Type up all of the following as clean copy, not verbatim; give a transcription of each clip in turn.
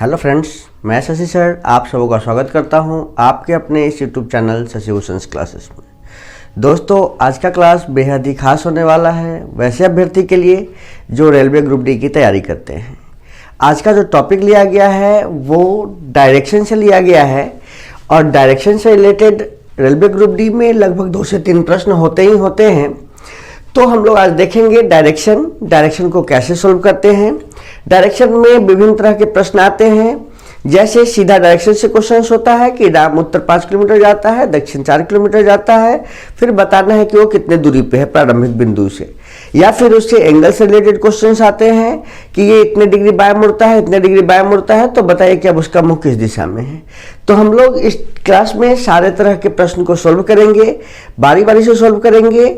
Hello friends, मैं Shashi sir आप सबों का स्वागत करता हूं आपके अपने इस YouTube channel Shashi Bhushan classes में। दोस्तों, आज का क्लास बेहद ही खास होने वाला है वैसे अभ्यर्थी के लिए जो रेलवे ग्रुप डी की तैयारी करते हैं। आज का जो टॉपिक लिया गया है वो डायरेक्शन से लिया गया है और डायरेक्शन से रिलेटेड रेलवे ग्रुप डी में लगभग 2 से 3 प्रश्न होते ही होते हैं। तो हम लोग आज देखेंगे डायरेक्शन को कैसे सोल्व करते हैं। डायरेक्शन में विभिन्न तरह के प्रश्न आते हैं, जैसे सीधा डायरेक्शन से क्वेश्चन होता है कि राम उत्तर 5 किलोमीटर जाता है, दक्षिण 4 किलोमीटर जाता है, फिर बताना है कि वो कितने दूरी पे है प्रारंभिक बिंदु से। या फिर उससे एंगल से रिलेटेड क्वेश्चंस आते हैं कि ये इतने डिग्री बाएं मुड़ता है, इतने डिग्री बाएं मुड़ता है, तो बताइए कि अब उसका मुख किस दिशा में है। तो हम लोग इस क्लास में सारे तरह के प्रश्न को सोल्व करेंगे, बारी बारी से सोल्व करेंगे,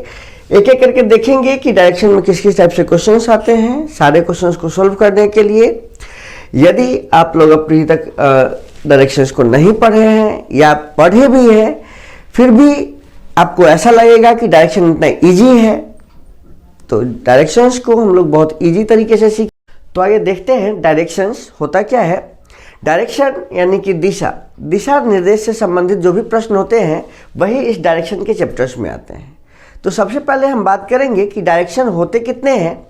एक एक करके देखेंगे कि डायरेक्शन में किस किस टाइप से क्वेश्चंस आते हैं। सारे क्वेश्चंस को सोल्व करने के लिए यदि आप लोग अभी तक डायरेक्शंस को नहीं पढ़े हैं या पढ़े भी हैं फिर भी आपको ऐसा लगेगा कि डायरेक्शन इतना इजी है, तो डायरेक्शंस को हम लोग बहुत इजी तरीके से सीख। तो आइए देखते हैं डायरेक्शंस होता क्या है। डायरेक्शन यानी कि दिशा निर्देश से संबंधित जो भी प्रश्न होते हैं वही इस डायरेक्शन के चैप्टर्स में आते हैं। तो सबसे पहले हम बात करेंगे कि डायरेक्शन होते कितने हैं।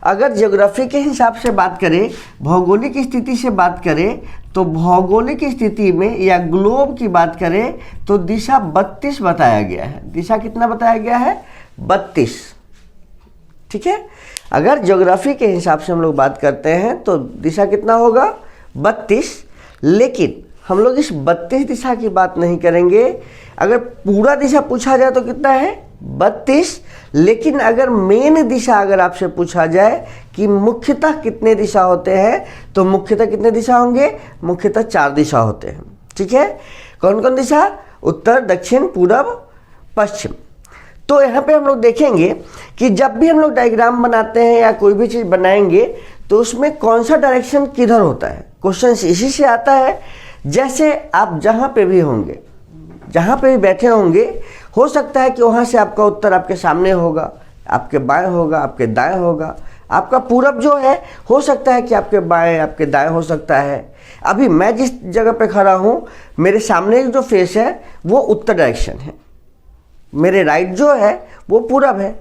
अगर ज्योग्राफी के हिसाब से बात करें, भौगोलिक स्थिति से बात करें, तो भौगोलिक स्थिति में या ग्लोब की बात करें तो दिशा 32 बताया गया है। दिशा कितना बताया गया है? 32। ठीक है, अगर ज्योग्राफी के हिसाब से हम लोग बात करते हैं तो दिशा कितना होगा? 32। लेकिन हम लोग इस 32 दिशा की बात नहीं करेंगे। अगर पूरा दिशा पूछा जाए तो कितना है? 32। लेकिन अगर मेन दिशा अगर आपसे पूछा जाए कि मुख्यतः कितने दिशा होते हैं तो मुख्यतः कितने दिशा होंगे? मुख्यतः 4 दिशा होते हैं। ठीक है, कौन कौन दिशा? उत्तर, दक्षिण, पूरब, पश्चिम। तो यहाँ पे हम लोग देखेंगे कि जब भी हम लोग डायग्राम बनाते हैं या कोई भी चीज़ बनाएंगे तो उसमें कौन सा डायरेक्शन किधर होता है, क्वेश्चन इसी से आता है। जैसे आप जहाँ पे भी होंगे, जहाँ पे भी बैठे होंगे, हो सकता है कि वहाँ से आपका उत्तर आपके सामने होगा, आपके बाएं होगा, आपके दाएं होगा। आपका पूरब जो है हो सकता है कि आपके बाएं आपके दाएं हो सकता है। अभी मैं जिस जगह पे खड़ा हूँ मेरे सामने जो फेस है वो उत्तर डायरेक्शन है, मेरे राइट जो है वो पूरब है।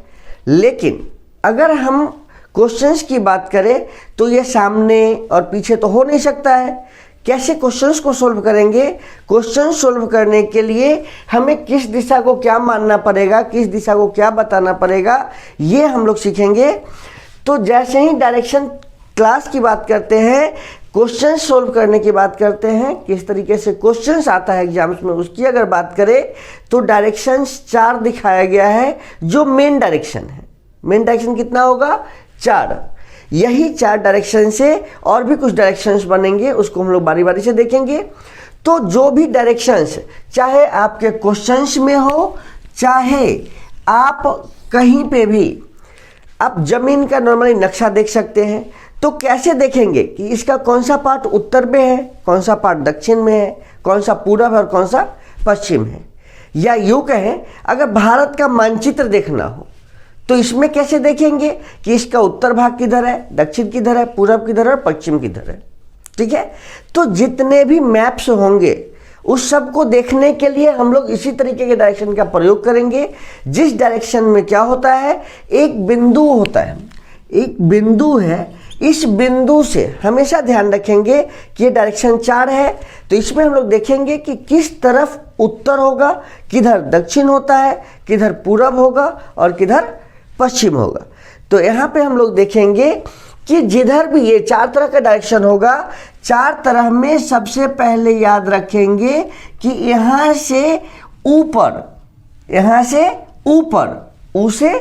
लेकिन अगर हम क्वेश्चंस की बात करें तो ये सामने और पीछे तो हो नहीं सकता है। कैसे क्वेश्चंस को सोल्व करेंगे? क्वेश्चन सोल्व करने के लिए हमें किस दिशा को क्या मानना पड़ेगा, किस दिशा को क्या बताना पड़ेगा, ये हम लोग सीखेंगे। तो जैसे ही डायरेक्शन क्लास की बात करते हैं, क्वेश्चन सोल्व करने की बात करते हैं, किस तरीके से क्वेश्चंस आता है एग्जाम्स में, उसकी अगर बात करें तो डायरेक्शन 4 दिखाया गया है जो मेन डायरेक्शन है। मेन डायरेक्शन कितना होगा? 4। यही 4 डायरेक्शन से और भी कुछ डायरेक्शंस बनेंगे, उसको हम लोग बारी बारी से देखेंगे। तो जो भी डायरेक्शंस, चाहे आपके क्वेश्चंस में हो, चाहे आप कहीं पे भी, आप जमीन का नॉर्मली नक्शा देख सकते हैं। तो कैसे देखेंगे कि इसका कौन सा पार्ट उत्तर में है, कौन सा पार्ट दक्षिण में है, कौन सा पूरब है और कौन सा पश्चिम है। या यूँ कहें, अगर भारत का मानचित्र देखना हो तो इसमें कैसे देखेंगे कि इसका उत्तर भाग किधर है, दक्षिण किधर है, पूरब किधर है और पश्चिम किधर है। ठीक है, तो जितने भी मैप्स होंगे उस सब को देखने के लिए हम लोग इसी तरीके के डायरेक्शन का प्रयोग करेंगे। जिस डायरेक्शन में क्या होता है, एक बिंदु होता है, एक बिंदु है, इस बिंदु से हमेशा ध्यान रखेंगे कि ये डायरेक्शन 4 है। तो इसमें हम लोग देखेंगे कि किस तरफ उत्तर होगा, किधर दक्षिण होता है, किधर पूरब होगा और किधर पश्चिम होगा। तो यहाँ पे हम लोग देखेंगे कि जिधर भी ये 4 तरह का डायरेक्शन होगा, 4 तरह में सबसे पहले याद रखेंगे कि यहाँ से ऊपर, यहाँ से ऊपर, ऊ से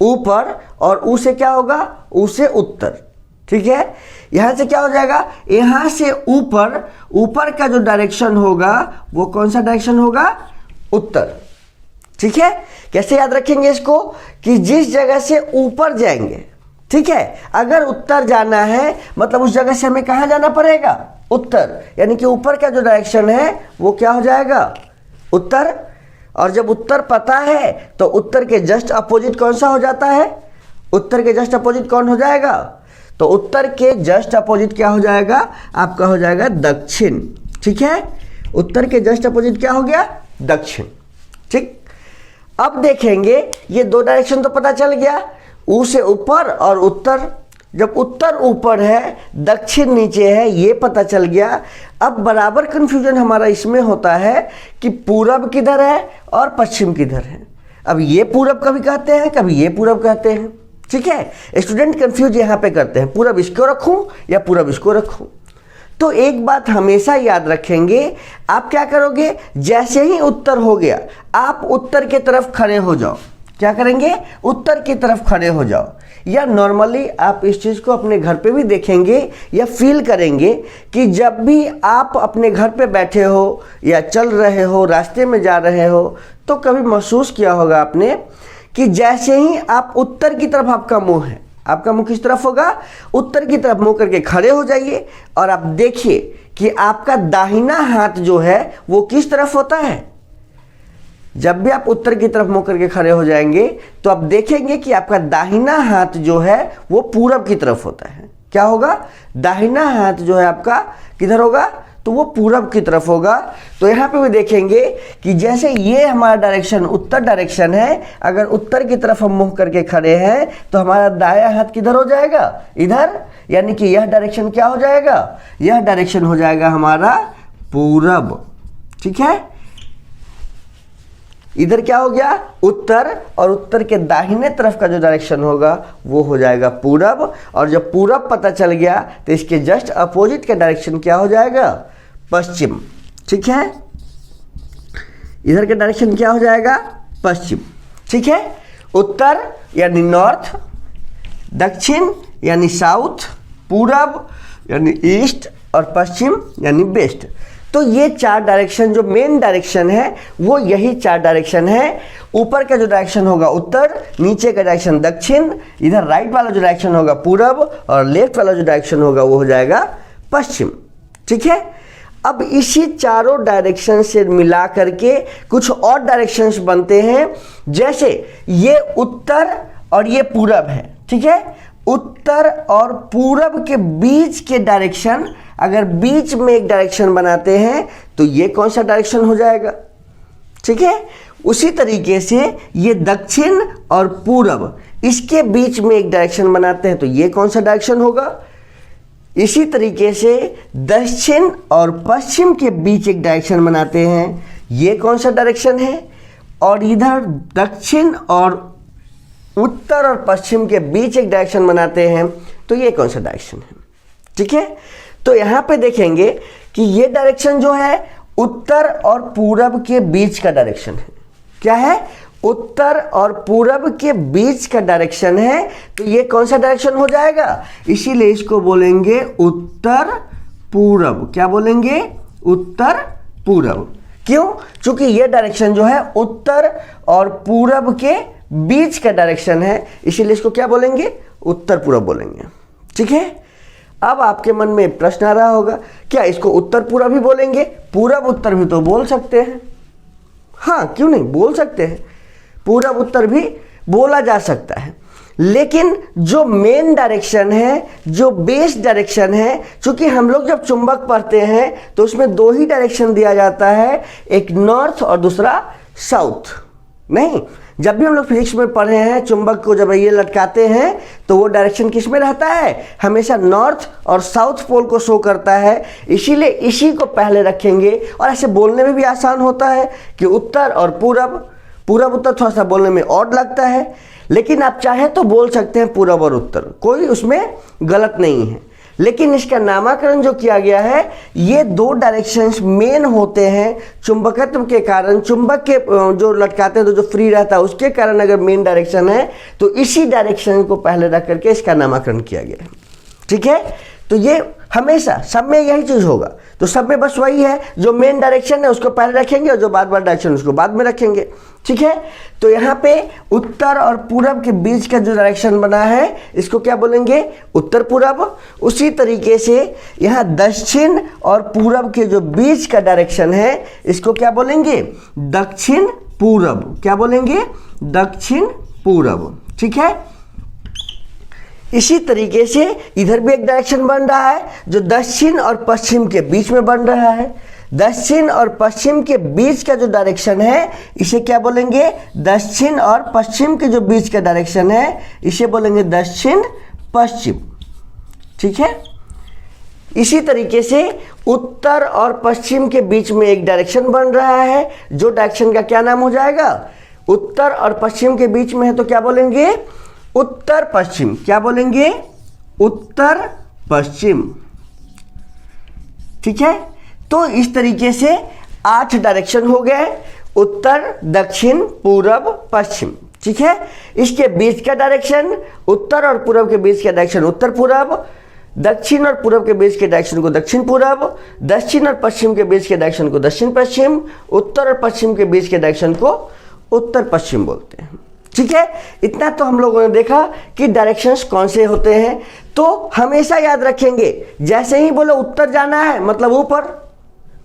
ऊपर और ऊ से क्या होगा? ऊ से उत्तर। ठीक है, यहाँ से क्या हो जाएगा? यहाँ से ऊपर, ऊपर का जो डायरेक्शन होगा वो कौन सा डायरेक्शन होगा? उत्तर। ठीक है, कैसे याद रखेंगे इसको? कि जिस जगह से ऊपर जाएंगे, ठीक है, अगर उत्तर जाना है मतलब उस जगह से हमें कहाँ जाना पड़ेगा? उत्तर। यानी कि ऊपर का जो डायरेक्शन है वो क्या हो जाएगा? उत्तर। और जब उत्तर पता है तो उत्तर के जस्ट अपोजिट कौन सा हो जाता है? उत्तर के जस्ट अपोजिट कौन हो जाएगा? तो उत्तर के जस्ट अपोजिट क्या हो जाएगा, आपका हो जाएगा दक्षिण। ठीक है, उत्तर के जस्ट अपोजिट क्या हो गया, दक्षिण। ठीक, अब देखेंगे ये दो डायरेक्शन तो पता चल गया, ऊ से ऊपर और उत्तर। जब उत्तर ऊपर है दक्षिण नीचे है ये पता चल गया। अब बराबर कंफ्यूजन हमारा इसमें होता है कि पूरब किधर है और पश्चिम किधर है। अब ये पूरब कभी कहते हैं, कभी ये पूरब कहते हैं। ठीक है, स्टूडेंट कंफ्यूज यहाँ पे करते हैं, पूरब इसको रखूं या पूरब इसको रखूं। तो एक बात हमेशा याद रखेंगे, आप क्या करोगे, जैसे ही उत्तर हो गया आप उत्तर की तरफ खड़े हो जाओ। क्या करेंगे, उत्तर की तरफ खड़े हो जाओ। या नॉर्मली आप इस चीज़ को अपने घर पे भी देखेंगे या फील करेंगे कि जब भी आप अपने घर पे बैठे हो या चल रहे हो, रास्ते में जा रहे हो, तो कभी महसूस किया होगा आपने कि जैसे ही आप उत्तर की तरफ आपका मुंह है, आपका मुंह किस तरफ होगा, उत्तर की तरफ मुंह करके खड़े हो जाइए और आप देखिए कि आपका दाहिना हाथ जो है वो किस तरफ होता है। जब भी आप उत्तर की तरफ मुंह करके खड़े हो जाएंगे तो आप देखेंगे कि आपका दाहिना हाथ जो है वो पूरब की तरफ होता है। क्या होगा, दाहिना हाथ जो है आपका किधर होगा, तो वो पूरब की तरफ होगा। तो यहाँ पे भी देखेंगे कि जैसे ये हमारा डायरेक्शन उत्तर डायरेक्शन है, अगर उत्तर की तरफ हम मुंह करके खड़े हैं तो हमारा दायां हाथ किधर हो जाएगा, इधर। यानी कि यह डायरेक्शन क्या हो जाएगा, यह डायरेक्शन हो जाएगा हमारा पूरब। ठीक है, इधर क्या हो गया, उत्तर, और उत्तर के दाहिने तरफ का जो डायरेक्शन होगा वो हो जाएगा पूरब। और जब पूरब पता चल गया तो इसके जस्ट अपोजिट का डायरेक्शन क्या हो जाएगा, पश्चिम। ठीक है, इधर का डायरेक्शन क्या हो जाएगा, पश्चिम। ठीक है, उत्तर यानी नॉर्थ, दक्षिण यानी साउथ, पूरब यानी ईस्ट और पश्चिम यानी वेस्ट। तो ये चार डायरेक्शन जो मेन डायरेक्शन है वो यही चार डायरेक्शन है। ऊपर का जो डायरेक्शन होगा उत्तर, नीचे का डायरेक्शन दक्षिण, इधर राइट वाला जो डायरेक्शन होगा पूरब और लेफ्ट वाला जो डायरेक्शन होगा वो हो जाएगा पश्चिम। ठीक है, अब इसी चारों डायरेक्शन से मिला करके कुछ और डायरेक्शंस बनते हैं। जैसे ये उत्तर और ये पूरब है। ठीक है, उत्तर और पूरब के बीच के डायरेक्शन, अगर बीच में एक डायरेक्शन बनाते हैं तो ये कौन सा डायरेक्शन हो जाएगा। ठीक है, उसी तरीके से ये दक्षिण और पूरब, इसके बीच में एक डायरेक्शन बनाते हैं तो ये कौन सा डायरेक्शन होगा। इसी तरीके से दक्षिण और पश्चिम के बीच एक डायरेक्शन बनाते हैं, ये कौन सा डायरेक्शन है। और इधर दक्षिण और उत्तर और पश्चिम के बीच एक डायरेक्शन बनाते हैं तो ये कौन सा डायरेक्शन है। ठीक है, तो यहाँ पे देखेंगे कि ये डायरेक्शन जो है उत्तर और पूरब के बीच का डायरेक्शन है। क्या है, उत्तर और पूरब के बीच का डायरेक्शन है, तो ये कौन सा डायरेक्शन हो जाएगा, इसीलिए इसको बोलेंगे उत्तर पूरब। क्या बोलेंगे, उत्तर पूरब। क्यों, क्योंकि ये डायरेक्शन जो है उत्तर और पूरब के बीच का डायरेक्शन है, इसीलिए इसको क्या बोलेंगे, उत्तर पूरब बोलेंगे। ठीक है, अब आपके मन में प्रश्न आ रहा होगा, क्या इसको उत्तर पूरब भी बोलेंगे, पूरब उत्तर भी तो बोल सकते हैं। हाँ, क्यों नहीं, बोल सकते हैं, पूरब उत्तर भी बोला जा सकता है। लेकिन जो मेन डायरेक्शन है, जो बेस डायरेक्शन है, चूंकि हम लोग जब चुंबक पढ़ते हैं तो उसमें दो ही डायरेक्शन दिया जाता है, एक नॉर्थ और दूसरा साउथ। नहीं, जब भी हम लोग फिजिक्स में पढ़े हैं चुंबक को जब ये लटकाते हैं तो वो डायरेक्शन किस में रहता है, हमेशा नॉर्थ और साउथ पोल को शो करता है। इसीलिए इसी को पहले रखेंगे और ऐसे बोलने में भी आसान होता है कि उत्तर और पूरब। पूरब उत्तर थोड़ा सा बोलने में ऑड लगता है, लेकिन आप चाहे तो बोल सकते हैं पूरब और उत्तर, कोई उसमें गलत नहीं है। लेकिन इसका नामकरण जो किया गया है, ये दो डायरेक्शंस मेन होते हैं चुंबकत्व के कारण, चुंबक के जो लटकाते हैं तो जो फ्री रहता है उसके कारण अगर मेन डायरेक्शन है तो इसी डायरेक्शन को पहले रख करके इसका नामकरण किया गया है। ठीक है, तो ये हमेशा सब में यही चीज होगा, तो सब में बस वही है, जो मेन डायरेक्शन है उसको पहले रखेंगे और जो बाद वाला डायरेक्शन उसको बाद में रखेंगे। ठीक है, तो यहाँ पे उत्तर और पूरब के बीच का जो डायरेक्शन बना है इसको क्या बोलेंगे, उत्तर पूरब। उसी तरीके से यहाँ दक्षिण और पूरब के जो बीच का डायरेक्शन है इसको क्या बोलेंगे, दक्षिण पूरब। क्या बोलेंगे, दक्षिण पूरब। ठीक है, इसी तरीके से इधर भी एक डायरेक्शन बन रहा है जो दक्षिण और पश्चिम के बीच में बन रहा है। दक्षिण और पश्चिम के बीच का जो डायरेक्शन है इसे क्या बोलेंगे, दक्षिण और पश्चिम के जो बीच का डायरेक्शन है इसे बोलेंगे दक्षिण पश्चिम। ठीक है। इसी तरीके से उत्तर और पश्चिम के बीच में एक डायरेक्शन बन रहा है जो डायरेक्शन का क्या नाम हो जाएगा, उत्तर और पश्चिम के बीच में है तो क्या बोलेंगे, उत्तर पश्चिम। क्या बोलेंगे, उत्तर पश्चिम। ठीक है। तो इस तरीके से 8 डायरेक्शन हो गए, उत्तर दक्षिण पूरब पश्चिम। ठीक है। इसके बीच का डायरेक्शन, उत्तर और पूरब के बीच का डायरेक्शन उत्तर पूरब, दक्षिण और पूरब के बीच के डायरेक्शन को दक्षिण पूरब, दक्षिण और पश्चिम के बीच के डायरेक्शन को दक्षिण पश्चिम, उत्तर और पश्चिम के बीच के डायरेक्शन को उत्तर पश्चिम बोलते हैं। ठीक है। इतना तो हम लोगों ने देखा कि डायरेक्शंस कौन से होते हैं। तो हमेशा याद रखेंगे, जैसे ही बोलो उत्तर जाना है मतलब ऊपर,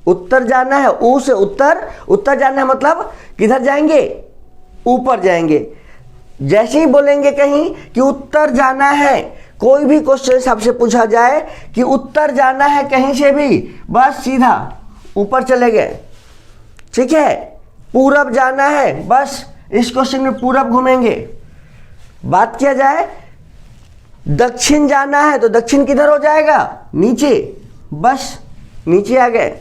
उत्तर जाना है ऊ से उत्तर, उत्तर जाना है मतलब किधर जाएंगे, ऊपर जाएंगे। जैसे ही बोलेंगे कहीं कि उत्तर जाना है, कोई भी क्वेश्चन आपसे पूछा जाए कि उत्तर जाना है कहीं से भी, बस सीधा ऊपर चले गए। ठीक है। पूरब जाना है, बस इस क्वेश्चन में पूरब घूमेंगे। बात किया जाए दक्षिण जाना है तो दक्षिण किधर हो जाएगा, नीचे, बस नीचे आ गए।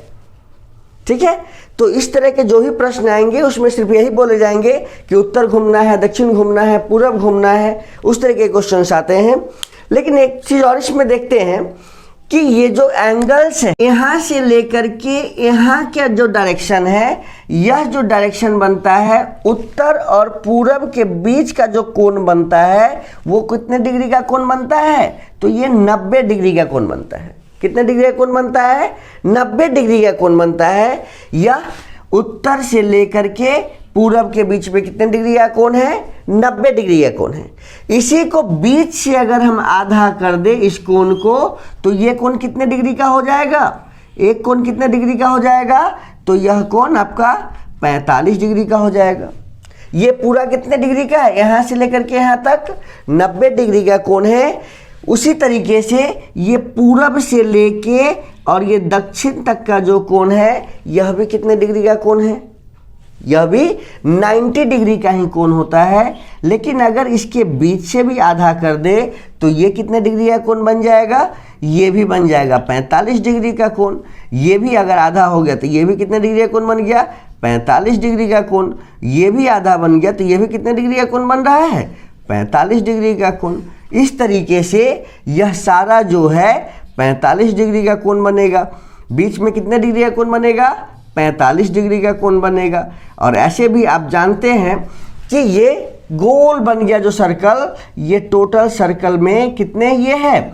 ठीक है। तो इस तरह के जो भी प्रश्न आएंगे उसमें सिर्फ यही बोले जाएंगे कि उत्तर घूमना है, दक्षिण घूमना है, पूरब घूमना है, उस तरह के क्वेश्चंस आते हैं। लेकिन एक चीज और इसमें देखते हैं कि ये जो एंगल्स है, यहाँ से लेकर के यहाँ का जो डायरेक्शन है, यह जो डायरेक्शन बनता है उत्तर और पूरब के बीच का जो कोण बनता है वो कितने डिग्री का कोण बनता है, तो ये 90 डिग्री का कोण बनता है। कितने डिग्री का कोण बनता है, 90 डिग्री का कोण बनता है। यह उत्तर से लेकर के पूरब के बीच में कितने डिग्री का कोण है, 90 डिग्री का कोण है। इसी को बीच से अगर हम आधा कर दे इस कोण को, तो ये कोण कितने डिग्री का हो जाएगा, एक कोण कितने डिग्री का हो जाएगा, तो यह कोण आपका 45 डिग्री का हो जाएगा। ये पूरा कितने डिग्री का है, यहाँ से लेकर के यहाँ तक 90 डिग्री का कोण है। उसी तरीके से ये पूरब से लेके और ये दक्षिण तक का जो कोण है यह भी कितने डिग्री का कोण है, यह भी 90 डिग्री का ही कोण होता है। लेकिन अगर इसके बीच से भी आधा कर दे तो ये कितने डिग्री का कोण बन जाएगा, ये भी बन जाएगा 45 डिग्री का कोण। ये भी अगर आधा हो गया तो ये भी कितने डिग्री का कोण बन गया, 45 डिग्री का कोण। ये भी आधा बन गया तो ये भी कितने डिग्री का कोण बन रहा है, 45 डिग्री का कोण। इस तरीके से यह सारा जो है 45 डिग्री का कोण बनेगा। बीच में कितने डिग्री का कोण बनेगा, 45 डिग्री का कोण बनेगा। और ऐसे भी आप जानते हैं कि ये गोल बन गया जो सर्कल, ये टोटल सर्कल में कितने ये है,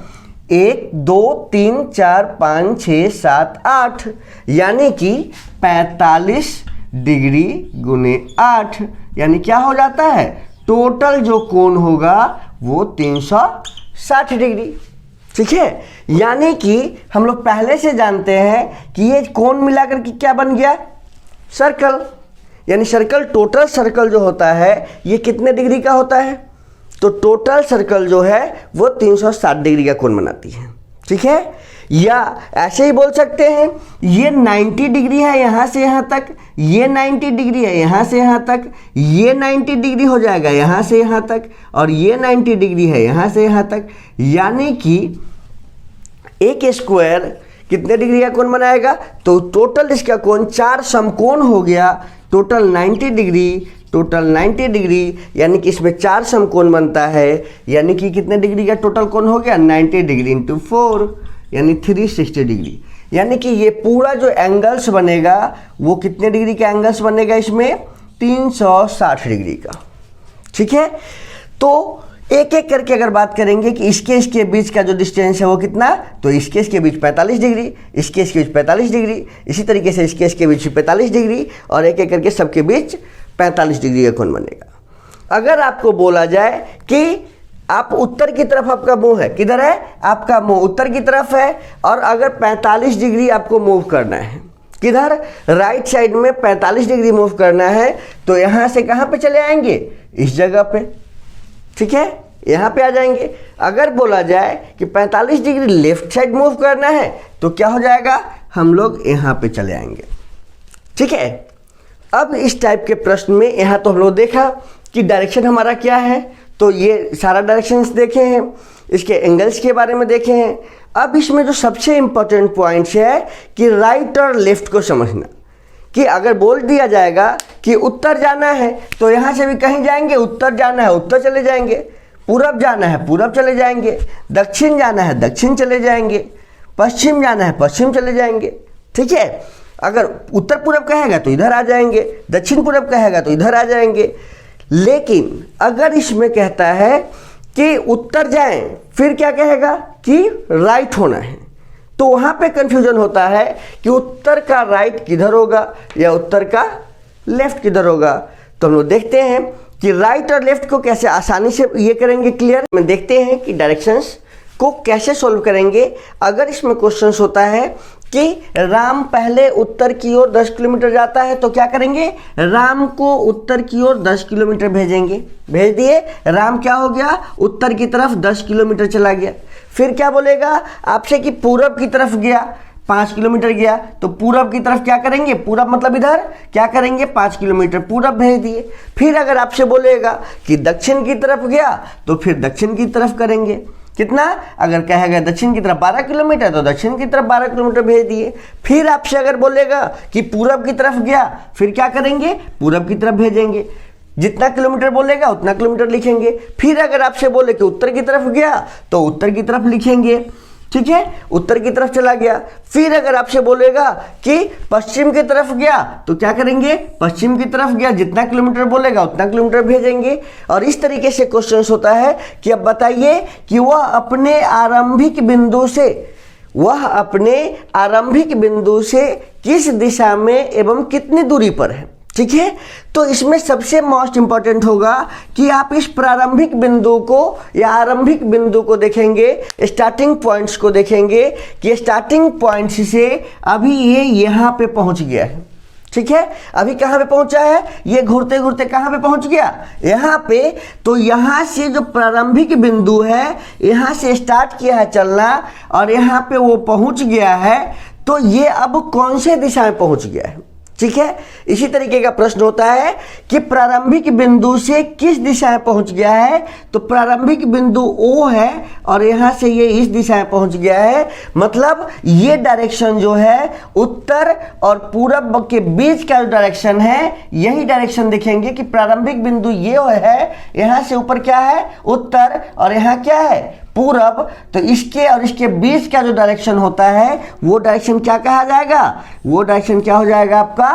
1 2 3 4 5 6 7 8, यानी कि 45 डिग्री गुने 8, यानी क्या हो जाता है, टोटल जो कोण होगा वो 360 डिग्री। ठीक है। यानी कि हम लोग पहले से जानते हैं कि ये कोण मिलाकर के क्या बन गया, सर्कल। यानी सर्कल, टोटल सर्कल जो होता है ये कितने डिग्री का होता है, तो टोटल सर्कल जो है वो 360 डिग्री का कोण बनाती है। ठीक है। या ऐसे ही बोल सकते हैं ये 90 डिग्री है यहाँ से यहाँ तक, ये 90 डिग्री है यहाँ से यहाँ तक, ये 90 डिग्री हो जाएगा यहाँ से यहाँ तक, और ये 90 डिग्री है यहाँ से यहाँ तक। यानी कि एक स्क्वायर कितने डिग्री का कोण बनाएगा, तो टोटल इसका कोण 4 समकोण हो गया, टोटल 90 डिग्री, टोटल 90 डिग्री, यानी कि इसमें 4 समकोण बनता है। यानी कि कितने डिग्री का टोटल कोण हो गया, 90 डिग्री इंटू 4, यानी 360 डिग्री। यानी कि ये पूरा जो एंगल्स बनेगा वो कितने डिग्री का एंगल्स बनेगा, इसमें 360 डिग्री का। ठीक है। तो एक एक करके अगर बात करेंगे कि इसके बीच का जो डिस्टेंस है वो कितना, तो इसके बीच 45 डिग्री, इसके बीच 45 डिग्री, इसी तरीके से इसके बीच 45 डिग्री, और एक एक करके सबके बीच 45 डिग्री का कोण बनेगा। अगर आपको बोला जाए कि आप उत्तर की तरफ आपका मुंह है, किधर है, आपका मुंह उत्तर की तरफ है, और अगर 45 डिग्री आपको मूव करना है, किधर, राइट साइड में 45 डिग्री मूव करना है, तो यहाँ से कहाँ पे चले आएंगे, इस जगह पे। ठीक है। यहाँ पे आ जाएंगे। अगर बोला जाए कि 45 डिग्री लेफ्ट साइड मूव करना है तो क्या हो जाएगा, हम लोग यहाँ पे चले आएंगे। ठीक है, अब इस टाइप के प्रश्न में यहाँ तो हम लोग देखा कि डायरेक्शन हमारा क्या है, तो ये सारा डायरेक्शंस देखे हैं, इसके एंगल्स के बारे में देखे हैं। अब इसमें जो सबसे इंपॉर्टेंट पॉइंट्स है कि राइट और लेफ्ट को समझना, कि अगर बोल दिया जाएगा कि उत्तर जाना है तो यहाँ से भी कहीं जाएंगे, उत्तर जाना है उत्तर चले जाएंगे, पूरब जाना है पूरब चले जाएंगे, दक्षिण जाना है दक्षिण चले जाएंगे, पश्चिम जाना है पश्चिम चले जाएंगे। ठीक है, अगर उत्तर पूरब कहेगा तो इधर आ जाएंगे, दक्षिण पूरब कहेगा तो इधर आ जाएंगे। लेकिन अगर इसमें कहता है कि उत्तर जाएं, फिर क्या कहेगा कि राइट होना है, तो वहाँ पे कंफ्यूजन होता है कि उत्तर का राइट किधर होगा या उत्तर का लेफ्ट किधर होगा। तो हम लोग देखते हैं कि राइट और लेफ्ट को कैसे आसानी से ये करेंगे क्लियर। में देखते हैं कि डायरेक्शंस को कैसे सॉल्व करेंगे। अगर इसमें क्वेश्चंस होता है कि राम पहले उत्तर की ओर 10 किलोमीटर जाता है तो क्या करेंगे, राम को उत्तर की ओर 10 किलोमीटर भेजेंगे, भेज दिए, राम क्या हो गया, उत्तर की तरफ 10 किलोमीटर चला गया। फिर क्या बोलेगा आपसे कि पूरब की तरफ गया, 5 किलोमीटर गया, तो पूरब की तरफ क्या करेंगे, पूरब मतलब इधर क्या करेंगे, 5 किलोमीटर पूरब भेज दिए। फिर अगर आपसे बोलेगा कि दक्षिण की तरफ गया तो फिर दक्षिण की तरफ करेंगे, कितना, अगर कहेगा दक्षिण की तरफ 12 किलोमीटर तो दक्षिण की तरफ 12 किलोमीटर भेज दिए। फिर आपसे अगर बोलेगा कि पूरब की तरफ गया, फिर क्या करेंगे, पूरब की तरफ भेजेंगे, जितना किलोमीटर बोलेगा उतना किलोमीटर लिखेंगे। फिर अगर आपसे बोले कि उत्तर की तरफ गया तो उत्तर की तरफ लिखेंगे। ठीक है, उत्तर की तरफ चला गया। फिर अगर आपसे बोलेगा कि पश्चिम की तरफ गया तो क्या करेंगे, पश्चिम की तरफ गया, जितना किलोमीटर बोलेगा उतना किलोमीटर भेजेंगे। और इस तरीके से क्वेश्चन होता है कि अब बताइए कि वह अपने आरंभिक बिंदु से किस दिशा में एवं कितनी दूरी पर है। ठीक है, तो इसमें सबसे मोस्ट इंपॉर्टेंट होगा कि आप इस प्रारंभिक बिंदु को या आरंभिक बिंदु को देखेंगे, स्टार्टिंग पॉइंट्स को देखेंगे कि स्टार्टिंग पॉइंट्स से अभी ये यहाँ पे पहुँच गया है। ठीक है, अभी कहाँ पे पहुँचा है, ये घूरते घूरते कहाँ पे पहुँच गया, यहाँ पे। तो यहाँ से जो प्रारंभिक बिंदु है, यहाँ से स्टार्ट किया है चलना और यहाँ पे वो पहुँच गया है, तो ये अब कौन से दिशा में पहुँच गया है। ठीक है, इसी तरीके का प्रश्न होता है कि प्रारंभिक बिंदु से किस दिशा में पहुंच गया है, तो प्रारंभिक बिंदु O है और यहां से ये इस दिशा में पहुंच गया है, मतलब ये डायरेक्शन जो है उत्तर और पूरब के बीच का जो डायरेक्शन है, यही डायरेक्शन देखेंगे कि प्रारंभिक बिंदु ये है, यहां से ऊपर क्या है, उत्तर, और यहाँ क्या है, पूरब। तो इसके और इसके बीच का जो डायरेक्शन होता है वो डायरेक्शन क्या कहा जाएगा, वो डायरेक्शन क्या हो जाएगा आपका,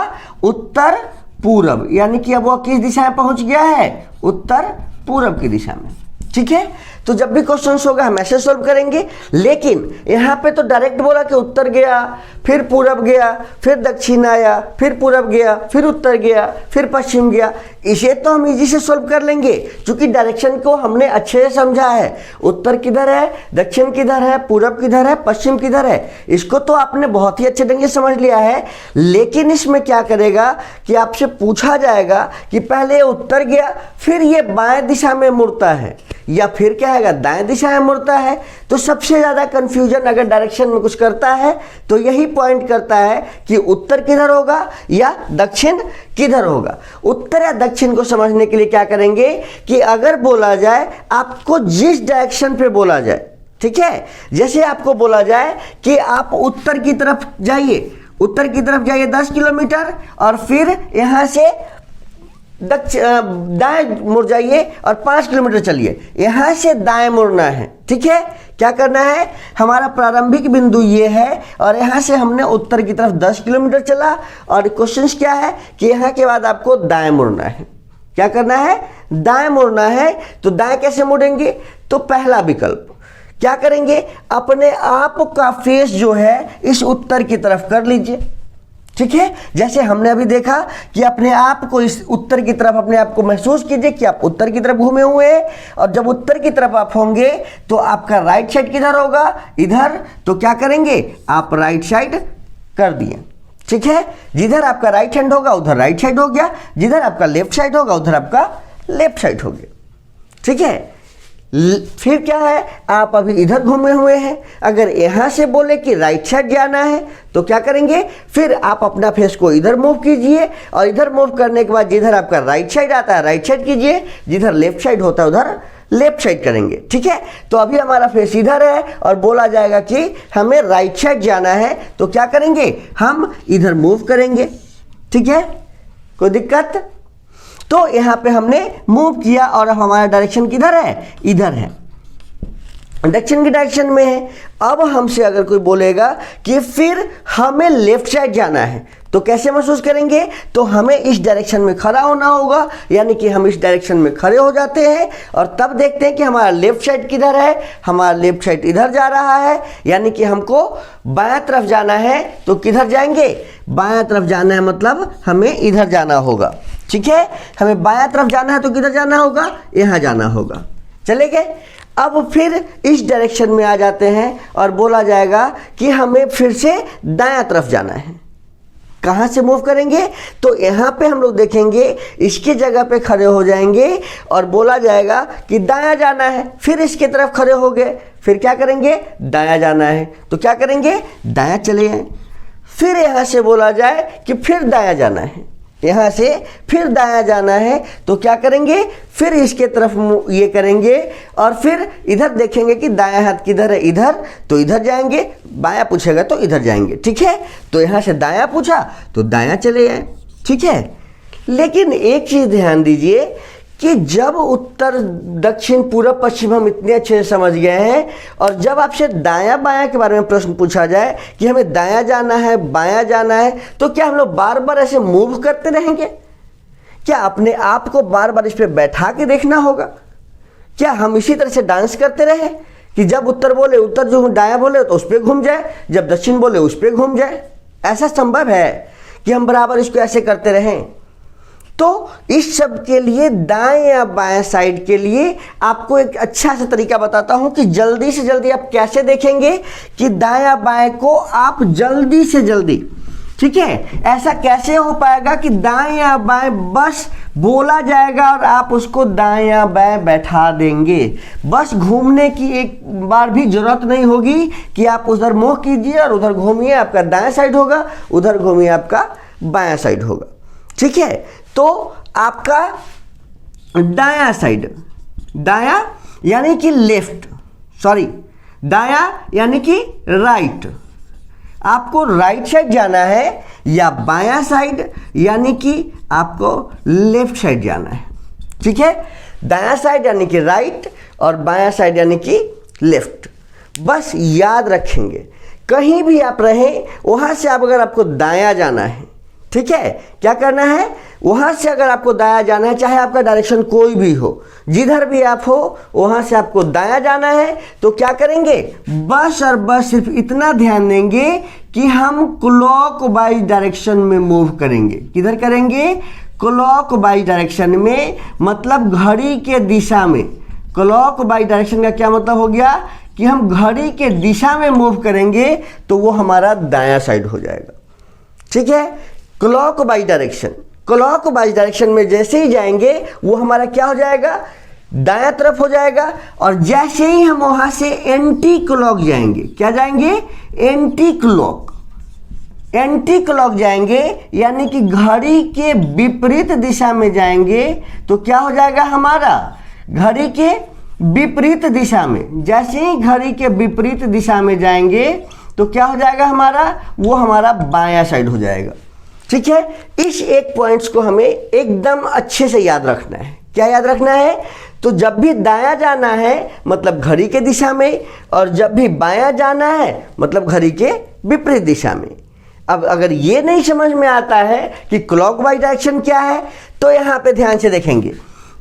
उत्तर पूरब। यानी कि अब वो किस दिशा में पहुंच गया है, उत्तर पूरब की दिशा में। ठीक है, तो जब भी क्वेश्चन होगा हम ऐसे सॉल्व करेंगे। लेकिन यहाँ पे तो डायरेक्ट बोला कि उत्तर गया, फिर पूरब गया, फिर दक्षिण आया, फिर पूरब गया, फिर उत्तर गया, फिर पश्चिम गया। इसे तो हम इजी से सॉल्व कर लेंगे क्योंकि डायरेक्शन को हमने अच्छे से समझा है, उत्तर किधर है, दक्षिण किधर है, पूरब किधर है, पश्चिम किधर है, इसको तो आपने बहुत ही अच्छे ढंग से समझ लिया है। लेकिन इसमें क्या करेगा कि आपसे पूछा जाएगा कि पहले उत्तर गया, फिर ये बाएं दिशा में मुड़ता है या फिर क्या है दाएं दिशा में मुड़ता है। तो सबसे ज्यादा कंफ्यूजन अगर डायरेक्शन में कुछ करता है तो यही पॉइंट करता है कि उत्तर किधर होगा या दक्षिण किधर होगा। उत्तर या दक्षिण को समझने के लिए क्या करेंगे कि अगर बोला जाए आपको जिस डायरेक्शन पे बोला जाए, ठीक है, जैसे आपको बोला जाए कि आप उत्तर की तरफ जाइए, उत्तर की तरफ जाइए 10 किलोमीटर और फिर यहां से दाएं मुड़ जाइए और 5 किलोमीटर चलिए, यहां से दाएं मुड़ना है। ठीक है, क्या करना है, हमारा प्रारंभिक बिंदु ये है और यहां से हमने उत्तर की तरफ 10 किलोमीटर चला और क्वेश्चन क्या है कि यहां के बाद आपको दाएं मुड़ना है। क्या करना है, दाएं मुड़ना है। तो दाएं कैसे मुड़ेंगे, तो पहला विकल्प क्या करेंगे, अपने आप का फेस जो है इस उत्तर की तरफ कर लीजिए। ठीक है, जैसे हमने अभी देखा कि अपने आप को इस उत्तर की तरफ अपने आप को महसूस कीजिए कि आप उत्तर की तरफ घूमे हुए हैं और जब उत्तर की तरफ आप होंगे तो आपका राइट साइड किधर होगा, इधर। तो क्या करेंगे, आप राइट साइड कर दिए। ठीक है, जिधर आपका राइट हैंड होगा उधर राइट साइड हो गया, जिधर आपका लेफ्ट साइड होगा उधर आपका लेफ्ट साइड हो गया। ठीक है, फिर क्या है, आप अभी इधर घूमे हुए हैं, अगर यहाँ से बोले कि राइट साइड जाना है तो क्या करेंगे, फिर आप अपना फेस को इधर मूव कीजिए और इधर मूव करने के बाद जिधर आपका राइट साइड आता है राइट साइड कीजिए, जिधर लेफ्ट साइड होता है उधर लेफ्ट साइड करेंगे। ठीक है, तो अभी हमारा फेस इधर है और बोला जाएगा कि हमें राइट साइड जाना है, तो क्या करेंगे, हम इधर मूव करेंगे। ठीक है, कोई दिक्कत? तो यहाँ पे हमने मूव किया और अब हमारा डायरेक्शन किधर है, इधर है, दक्षिण की डायरेक्शन में है। अब हमसे अगर कोई बोलेगा कि फिर हमें लेफ्ट साइड जाना है तो कैसे महसूस करेंगे, तो हमें इस डायरेक्शन में खड़ा होना होगा, यानी कि हम इस डायरेक्शन में खड़े हो जाते हैं और तब देखते हैं कि हमारा लेफ्ट साइड किधर है, हमारा लेफ्ट साइड इधर जा रहा है, यानी कि हमको बायां तरफ जाना है तो किधर जाएंगे, बायां तरफ जाना है, मतलब हमें इधर जाना होगा। ठीक है, हमें बायां तरफ जाना है तो किधर जाना होगा, यहाँ जाना होगा। चले गए। अब फिर इस डायरेक्शन में आ जाते हैं और बोला जाएगा कि हमें फिर से दायां तरफ जाना है। कहाँ से मूव करेंगे, तो यहाँ पे हम लोग देखेंगे इसके जगह पे खड़े हो जाएंगे और बोला जाएगा कि दायां जाना है, फिर इसके तरफ खड़े हो गए, फिर क्या करेंगे, दायां जाना है तो क्या करेंगे, दायां चले जाएं। फिर यहाँ से बोला जाए कि फिर दायां जाना है, यहाँ से फिर दायां जाना है तो क्या करेंगे, फिर इसके तरफ ये करेंगे और फिर इधर देखेंगे कि दायां हाथ किधर है, इधर, तो इधर जाएंगे, बायां पूछेगा तो इधर जाएंगे। ठीक है, तो यहाँ से दायां पूछा तो दायां चले जाएं। ठीक है, लेकिन एक चीज़ ध्यान दीजिए कि जब उत्तर दक्षिण पूरब पश्चिम हम इतने अच्छे से समझ गए हैं और जब आपसे दायां बायां के बारे में प्रश्न पूछा जाए कि हमें दायां जाना है बायां जाना है, तो क्या हम लोग बार बार ऐसे मूव करते रहेंगे, क्या अपने आप को बार बार इस पर बैठा के देखना होगा, क्या हम इसी तरह से डांस करते रहे कि जब उत्तर बोले उत्तर जो दायां बोले तो उस पर घूम जाए, जब दक्षिण बोले उस पर घूम जाए? ऐसा संभव है कि हम बराबर इसको ऐसे करते रहें? तो इस सब के लिए दाएं या बाएं साइड के लिए आपको एक अच्छा सा तरीका बताता हूं कि जल्दी से जल्दी आप कैसे देखेंगे कि दाएं बाएं को आप जल्दी से जल्दी, ठीक है, ऐसा कैसे हो पाएगा कि दाएं या बाएं बस बोला जाएगा और आप उसको दाएं या बाएं बैठा देंगे। बस घूमने की एक बार भी जरूरत नहीं होगी कि आप उधर मुंह कीजिए और उधर घूमिए, आपका दाएं साइड होगा, उधर घूमिए आपका बायां साइड होगा। ठीक है, तो आपका दायां साइड, दायां यानी कि लेफ्ट, सॉरी दायां यानी कि राइट, आपको राइट साइड जाना है या बायां साइड यानी कि आपको लेफ्ट साइड जाना है। ठीक है, दायां साइड यानी कि राइट और बायां साइड यानी कि लेफ्ट। बस याद रखेंगे, कहीं भी आप रहें वहां से आप अगर आपको दायां जाना है, ठीक है, क्या करना है, वहां से अगर आपको दायां जाना है, चाहे आपका डायरेक्शन कोई भी हो, जिधर भी आप हो वहां से आपको दायां जाना है, तो क्या करेंगे, बस और बस सिर्फ इतना ध्यान देंगे कि हम क्लॉकवाइज डायरेक्शन में मूव करेंगे। किधर करेंगे, क्लॉकवाइज डायरेक्शन में, मतलब घड़ी के दिशा में। क्लॉकवाइज डायरेक्शन का क्या मतलब हो गया कि हम घड़ी के दिशा में मूव करेंगे तो वो हमारा दायां साइड हो जाएगा। ठीक है, क्लॉकवाइज डायरेक्शन, क्लॉकवाइज डायरेक्शन में जैसे ही जाएंगे वो हमारा क्या हो जाएगा, दायां तरफ हो जाएगा। और जैसे ही हम वहां से एंटी क्लॉक जाएंगे, क्या जाएंगे, एंटी क्लॉक, एंटी क्लॉक जाएंगे यानी कि घड़ी के विपरीत दिशा में जाएंगे तो क्या हो जाएगा, हमारा घड़ी के विपरीत दिशा में। जैसे ही घड़ी के विपरीत दिशा में जाएंगे तो क्या हो जाएगा, हमारा वो हमारा बायां साइड हो जाएगा। ठीक है, इस एक पॉइंट्स को हमें एकदम अच्छे से याद रखना है। क्या याद रखना है, तो जब भी दायां जाना है मतलब घड़ी के दिशा में, और जब भी बायां जाना है मतलब घड़ी के विपरीत दिशा में। अब अगर ये नहीं समझ में आता है कि क्लॉकवाइज डायरेक्शन क्या है, तो यहाँ पे ध्यान से देखेंगे,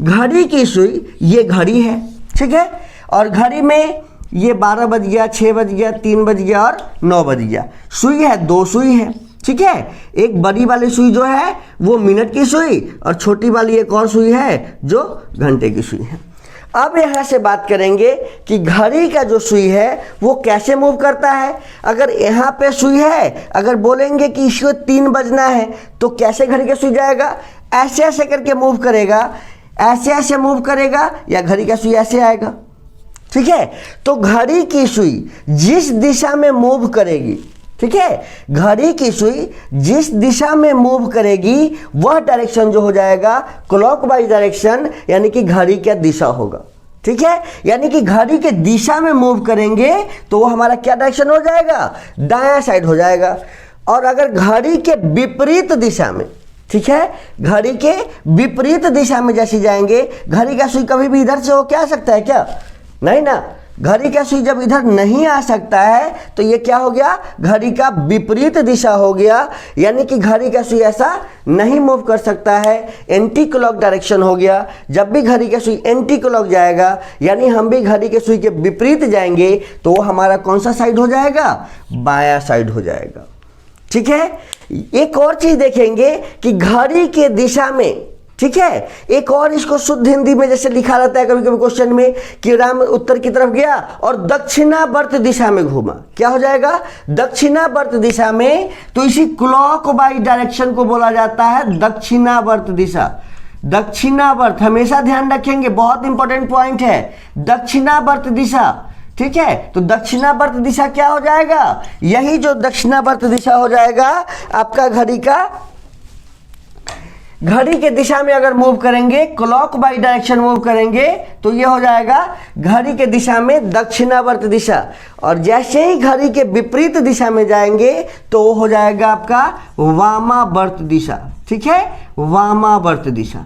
घड़ी की सुई, ये घड़ी है, ठीक है, और घड़ी में ये 12 बज गया, 6 बज गया, 3 बज गया और 9 बज गया। सुई है, 2 सुई है, ठीक है, एक बड़ी वाली सुई जो है वो मिनट की सुई और छोटी वाली एक और सुई है जो घंटे की सुई है। अब यहाँ से बात करेंगे कि घड़ी का जो सुई है वो कैसे मूव करता है। अगर यहाँ पे सुई है, अगर बोलेंगे कि इसको 3 बजना है तो कैसे घड़ी का सुई जाएगा, ऐसे ऐसे करके मूव करेगा, ऐसे ऐसे मूव करेगा, या घड़ी का सुई ऐसे आएगा। ठीक है। तो घड़ी की सुई जिस दिशा में मूव करेगी, ठीक है, घड़ी की सुई जिस दिशा में मूव करेगी वह डायरेक्शन जो हो जाएगा क्लॉकवाइज डायरेक्शन, यानी कि घड़ी का दिशा होगा, ठीक है। यानी कि घड़ी के दिशा में मूव करेंगे तो वो हमारा क्या डायरेक्शन हो जाएगा, दायां साइड हो जाएगा। और अगर घड़ी के विपरीत दिशा में, ठीक है, घड़ी के विपरीत दिशा में जैसे जाएंगे, घड़ी का सुई कभी भी इधर से हो क्या आ सकता है क्या, नहीं ना। घड़ी का सुई जब इधर नहीं आ सकता है तो ये क्या हो गया, घड़ी का विपरीत दिशा हो गया, यानी कि घड़ी का सुई ऐसा नहीं मूव कर सकता है, एंटी क्लॉक डायरेक्शन हो गया। जब भी घड़ी का सुई एंटी क्लॉक जाएगा, यानी हम भी घड़ी के सुई के विपरीत जाएंगे, तो वो हमारा कौन सा साइड हो जाएगा, बायां साइड हो जाएगा, ठीक है। एक और चीज देखेंगे कि घड़ी के दिशा में, ठीक है, एक और इसको शुद्ध हिंदी में जैसे लिखा रहता है कभी कभी क्वेश्चन में कि राम उत्तर की तरफ गया और दक्षिणावर्त दिशा में घूमा, क्या हो जाएगा, दक्षिणावर्त दिशा में। तो इसी क्लॉकवाइज डायरेक्शन को बोला जाता है दक्षिणावर्त दिशा। दक्षिणावर्त हमेशा ध्यान रखेंगे, बहुत इंपॉर्टेंट पॉइंट है, दक्षिणावर्त दिशा, ठीक है। तो दक्षिणावर्त दिशा क्या हो जाएगा, यही जो दक्षिणावर्त दिशा हो जाएगा आपका घड़ी के दिशा में अगर मूव करेंगे, क्लॉकवाइज डायरेक्शन मूव करेंगे, तो ये हो जाएगा घड़ी के दिशा में दक्षिणावर्त दिशा। और जैसे ही घड़ी के विपरीत दिशा में जाएंगे तो वो हो जाएगा आपका वामावर्त दिशा, ठीक है, वामावर्त दिशा।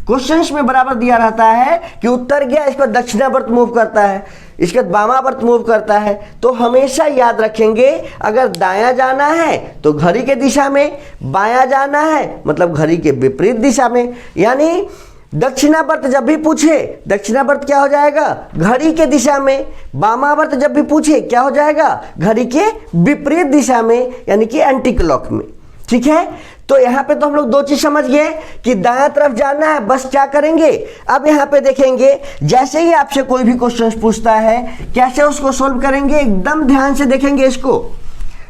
क्वेश्चंस में बराबर दिया रहता है कि उत्तर गया, इस पर दक्षिणावर्त मूव करता है, इसके बाद वामावर्त मूव करता है। तो हमेशा याद रखेंगे, अगर दायां जाना है तो घड़ी के दिशा में, बायां जाना है मतलब घड़ी के विपरीत दिशा में। यानी दक्षिणावर्त जब भी पूछे, दक्षिणावर्त क्या हो जाएगा, घड़ी के दिशा में। वामावर्त जब भी पूछे क्या हो जाएगा, घड़ी के विपरीत दिशा में, यानी कि एंटी क्लॉक में, ठीक है। तो यहाँ पे तो हम लोग दो चीज समझ गए कि दायां तरफ जाना है, बस क्या करेंगे। अब यहाँ पे देखेंगे, जैसे ही आपसे कोई भी क्वेश्चन पूछता है कैसे उसको सोल्व करेंगे, एकदम ध्यान से देखेंगे इसको।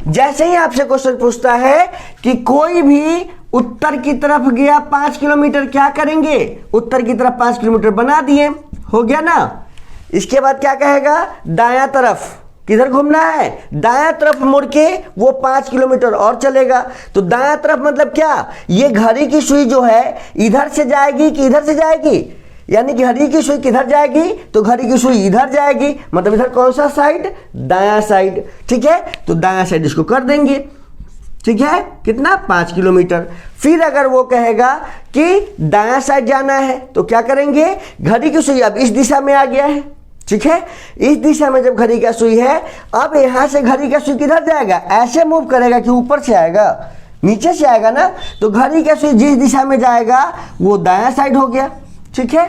जैसे ही आपसे क्वेश्चन पूछता है कि कोई भी उत्तर की तरफ गया 5 किलोमीटर, क्या करेंगे, उत्तर की तरफ 5 किलोमीटर बना दिए, हो गया ना। इसके बाद क्या कहेगा, दायां तरफ किधर घूमना है, दायां तरफ मुड़ के वो 5 किलोमीटर और चलेगा। तो दायां तरफ मतलब क्या, ये घड़ी की सुई जो है इधर से जाएगी कि इधर से जाएगी, यानी कि घड़ी की सुई किधर जाएगी, तो घड़ी की सुई इधर जाएगी, मतलब इधर कौन सा साइड, दायां साइड, ठीक है। तो दायां साइड इसको कर देंगे, ठीक है, कितना 5 किलोमीटर। फिर अगर वो कहेगा कि दायां साइड जाना है तो क्या करेंगे, घड़ी की सुई अब इस दिशा में आ गया है, ठीक है, इस दिशा में जब घड़ी का सुई है, अब यहां से घड़ी का सुई किधर जाएगा, ऐसे मूव करेगा कि ऊपर से आएगा, नीचे से आएगा ना। तो घड़ी का सुई जिस दिशा में जाएगा वो दायां साइड हो गया, ठीक है।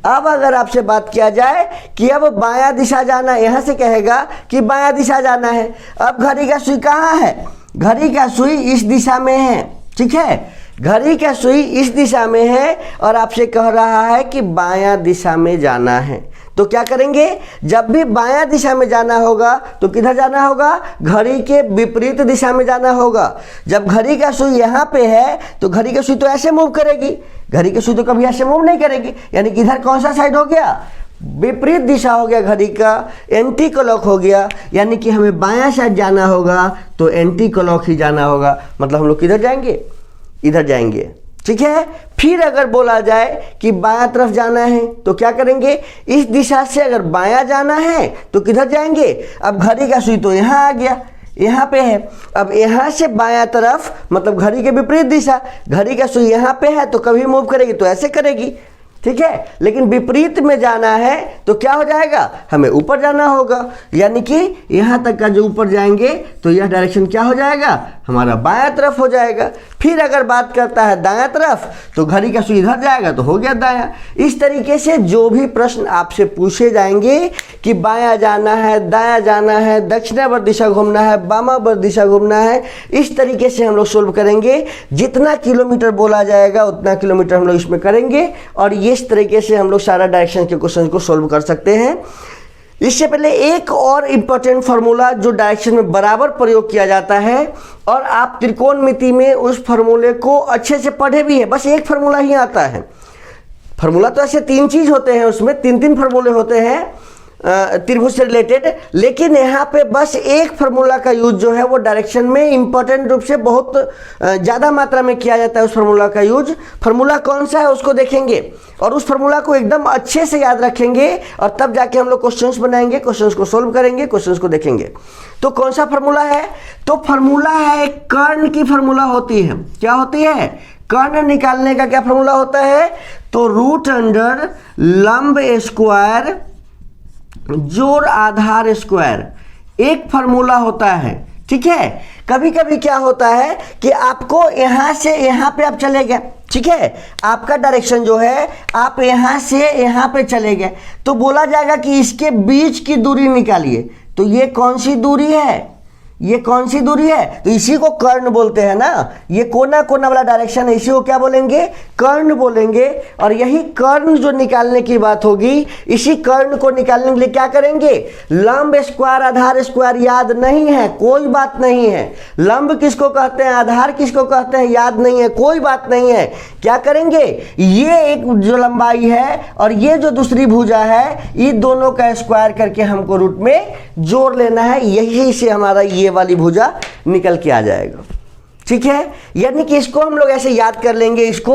अब अगर आपसे बात किया जाए कि अब बायां दिशा जाना, यहां से कहेगा कि बायां दिशा जाना है। अब घड़ी का सुई कहाँ है, घड़ी का सुई इस दिशा में है, ठीक है, घड़ी का सुई इस दिशा में है और आपसे कह रहा है कि बायां दिशा में जाना है। तो क्या करेंगे, जब भी बायां दिशा में जाना होगा तो किधर जाना होगा, घड़ी के विपरीत दिशा में जाना होगा। जब घड़ी का सुई यहाँ पे है तो घड़ी की सुई तो ऐसे मूव करेगी, घड़ी की सुई तो कभी ऐसे मूव नहीं करेगी, यानी कि इधर कौन सा साइड हो गया, विपरीत दिशा हो गया, घड़ी का एंटी क्लॉक हो गया, यानी कि हमें बायां साइड जाना होगा तो एंटी क्लॉक ही जाना होगा, मतलब हम लोग किधर जाएंगे, इधर जाएंगे, ठीक है। फिर अगर बोला जाए कि बायां तरफ जाना है तो क्या करेंगे, इस दिशा से अगर बायां जाना है तो किधर जाएंगे, अब घड़ी का सुई तो यहाँ आ गया, यहाँ पे है, अब यहाँ से बायां तरफ मतलब घड़ी के विपरीत दिशा, घड़ी का सुई यहाँ पे है तो कभी मूव करेगी तो ऐसे करेगी, ठीक है। लेकिन विपरीत में जाना है तो क्या हो जाएगा, हमें ऊपर जाना होगा, यानी कि यहाँ तक का जो ऊपर जाएंगे तो यह डायरेक्शन क्या हो जाएगा, हमारा बायां तरफ हो जाएगा। फिर अगर बात करता है दायां तरफ तो घड़ी का सुई इधर जाएगा तो हो गया दायां। इस तरीके से जो भी प्रश्न आपसे पूछे जाएंगे कि बायां जाना है, दायां जाना है, दक्षिणावर्त दिशा घूमना है, वामावर्त दिशा घूमना है, इस तरीके से हम लोग सोल्व करेंगे। जितना किलोमीटर बोला जाएगा उतना किलोमीटर हम लोग इसमें करेंगे और इस तरीके से हम लोग सारा डायरेक्शन के क्वेश्चन को सोल्व कर सकते हैं। इससे पहले एक और इम्पोर्टेंट फार्मूला जो डायरेक्शन में बराबर प्रयोग किया जाता है और आप त्रिकोणमिति में उस फार्मूले को अच्छे से पढ़े भी है, बस एक फार्मूला ही आता है। फार्मूला तो ऐसे 3 चीज होते हैं, उसमें 3 फार्मूले होते हैं। त्रिभुज से रिलेटेड, लेकिन यहाँ पे बस एक फार्मूला का यूज जो है वो डायरेक्शन में इंपॉर्टेंट रूप से बहुत ज़्यादा मात्रा में किया जाता है। उस फार्मूला का यूज, फार्मूला कौन सा है उसको देखेंगे और उस फार्मूला को एकदम अच्छे से याद रखेंगे और तब जाके हम लोग क्वेश्चंस बनाएंगे, क्वेश्चंस को सोल्व करेंगे, क्वेश्चंस को देखेंगे। तो कौन सा फार्मूला है? तो फार्मूला है कर्ण की फार्मूला होती है। क्या होती है? कर्ण निकालने का क्या फार्मूला होता है? तो रूट अंडर लंब स्क्वायर जोड़ आधार स्क्वायर एक फार्मूला होता है। ठीक है, कभी कभी क्या होता है कि आपको यहां से यहां पे आप चले गए, ठीक है, आपका डायरेक्शन जो है आप यहां से यहां पे चले गए, तो बोला जाएगा कि इसके बीच की दूरी निकालिए। तो ये कौन सी दूरी है? ये कौन सी दूरी है? तो इसी को कर्ण बोलते हैं ना। ये कोना कोना वाला डायरेक्शन है, इसी को क्या बोलेंगे? कर्ण बोलेंगे। और यही कर्ण जो निकालने की बात होगी, इसी कर्ण को निकालने के लिए क्या करेंगे? लंब स्क्वायर आधार स्क्वायर याद नहीं है, कोई बात नहीं है। लंब किसको कहते हैं, आधार किसको कहते हैं, याद नहीं है, कोई बात नहीं है। क्या करेंगे? ये एक जो लंबाई है और ये जो दूसरी भुजा है, ये दोनों का स्क्वायर करके हमको रूट में जोड़ लेना है। यही से हमारा ये वाली भुजा निकल के आ जाएगा। ठीक है, यानी कि इसको हम लोग ऐसे याद कर लेंगे, इसको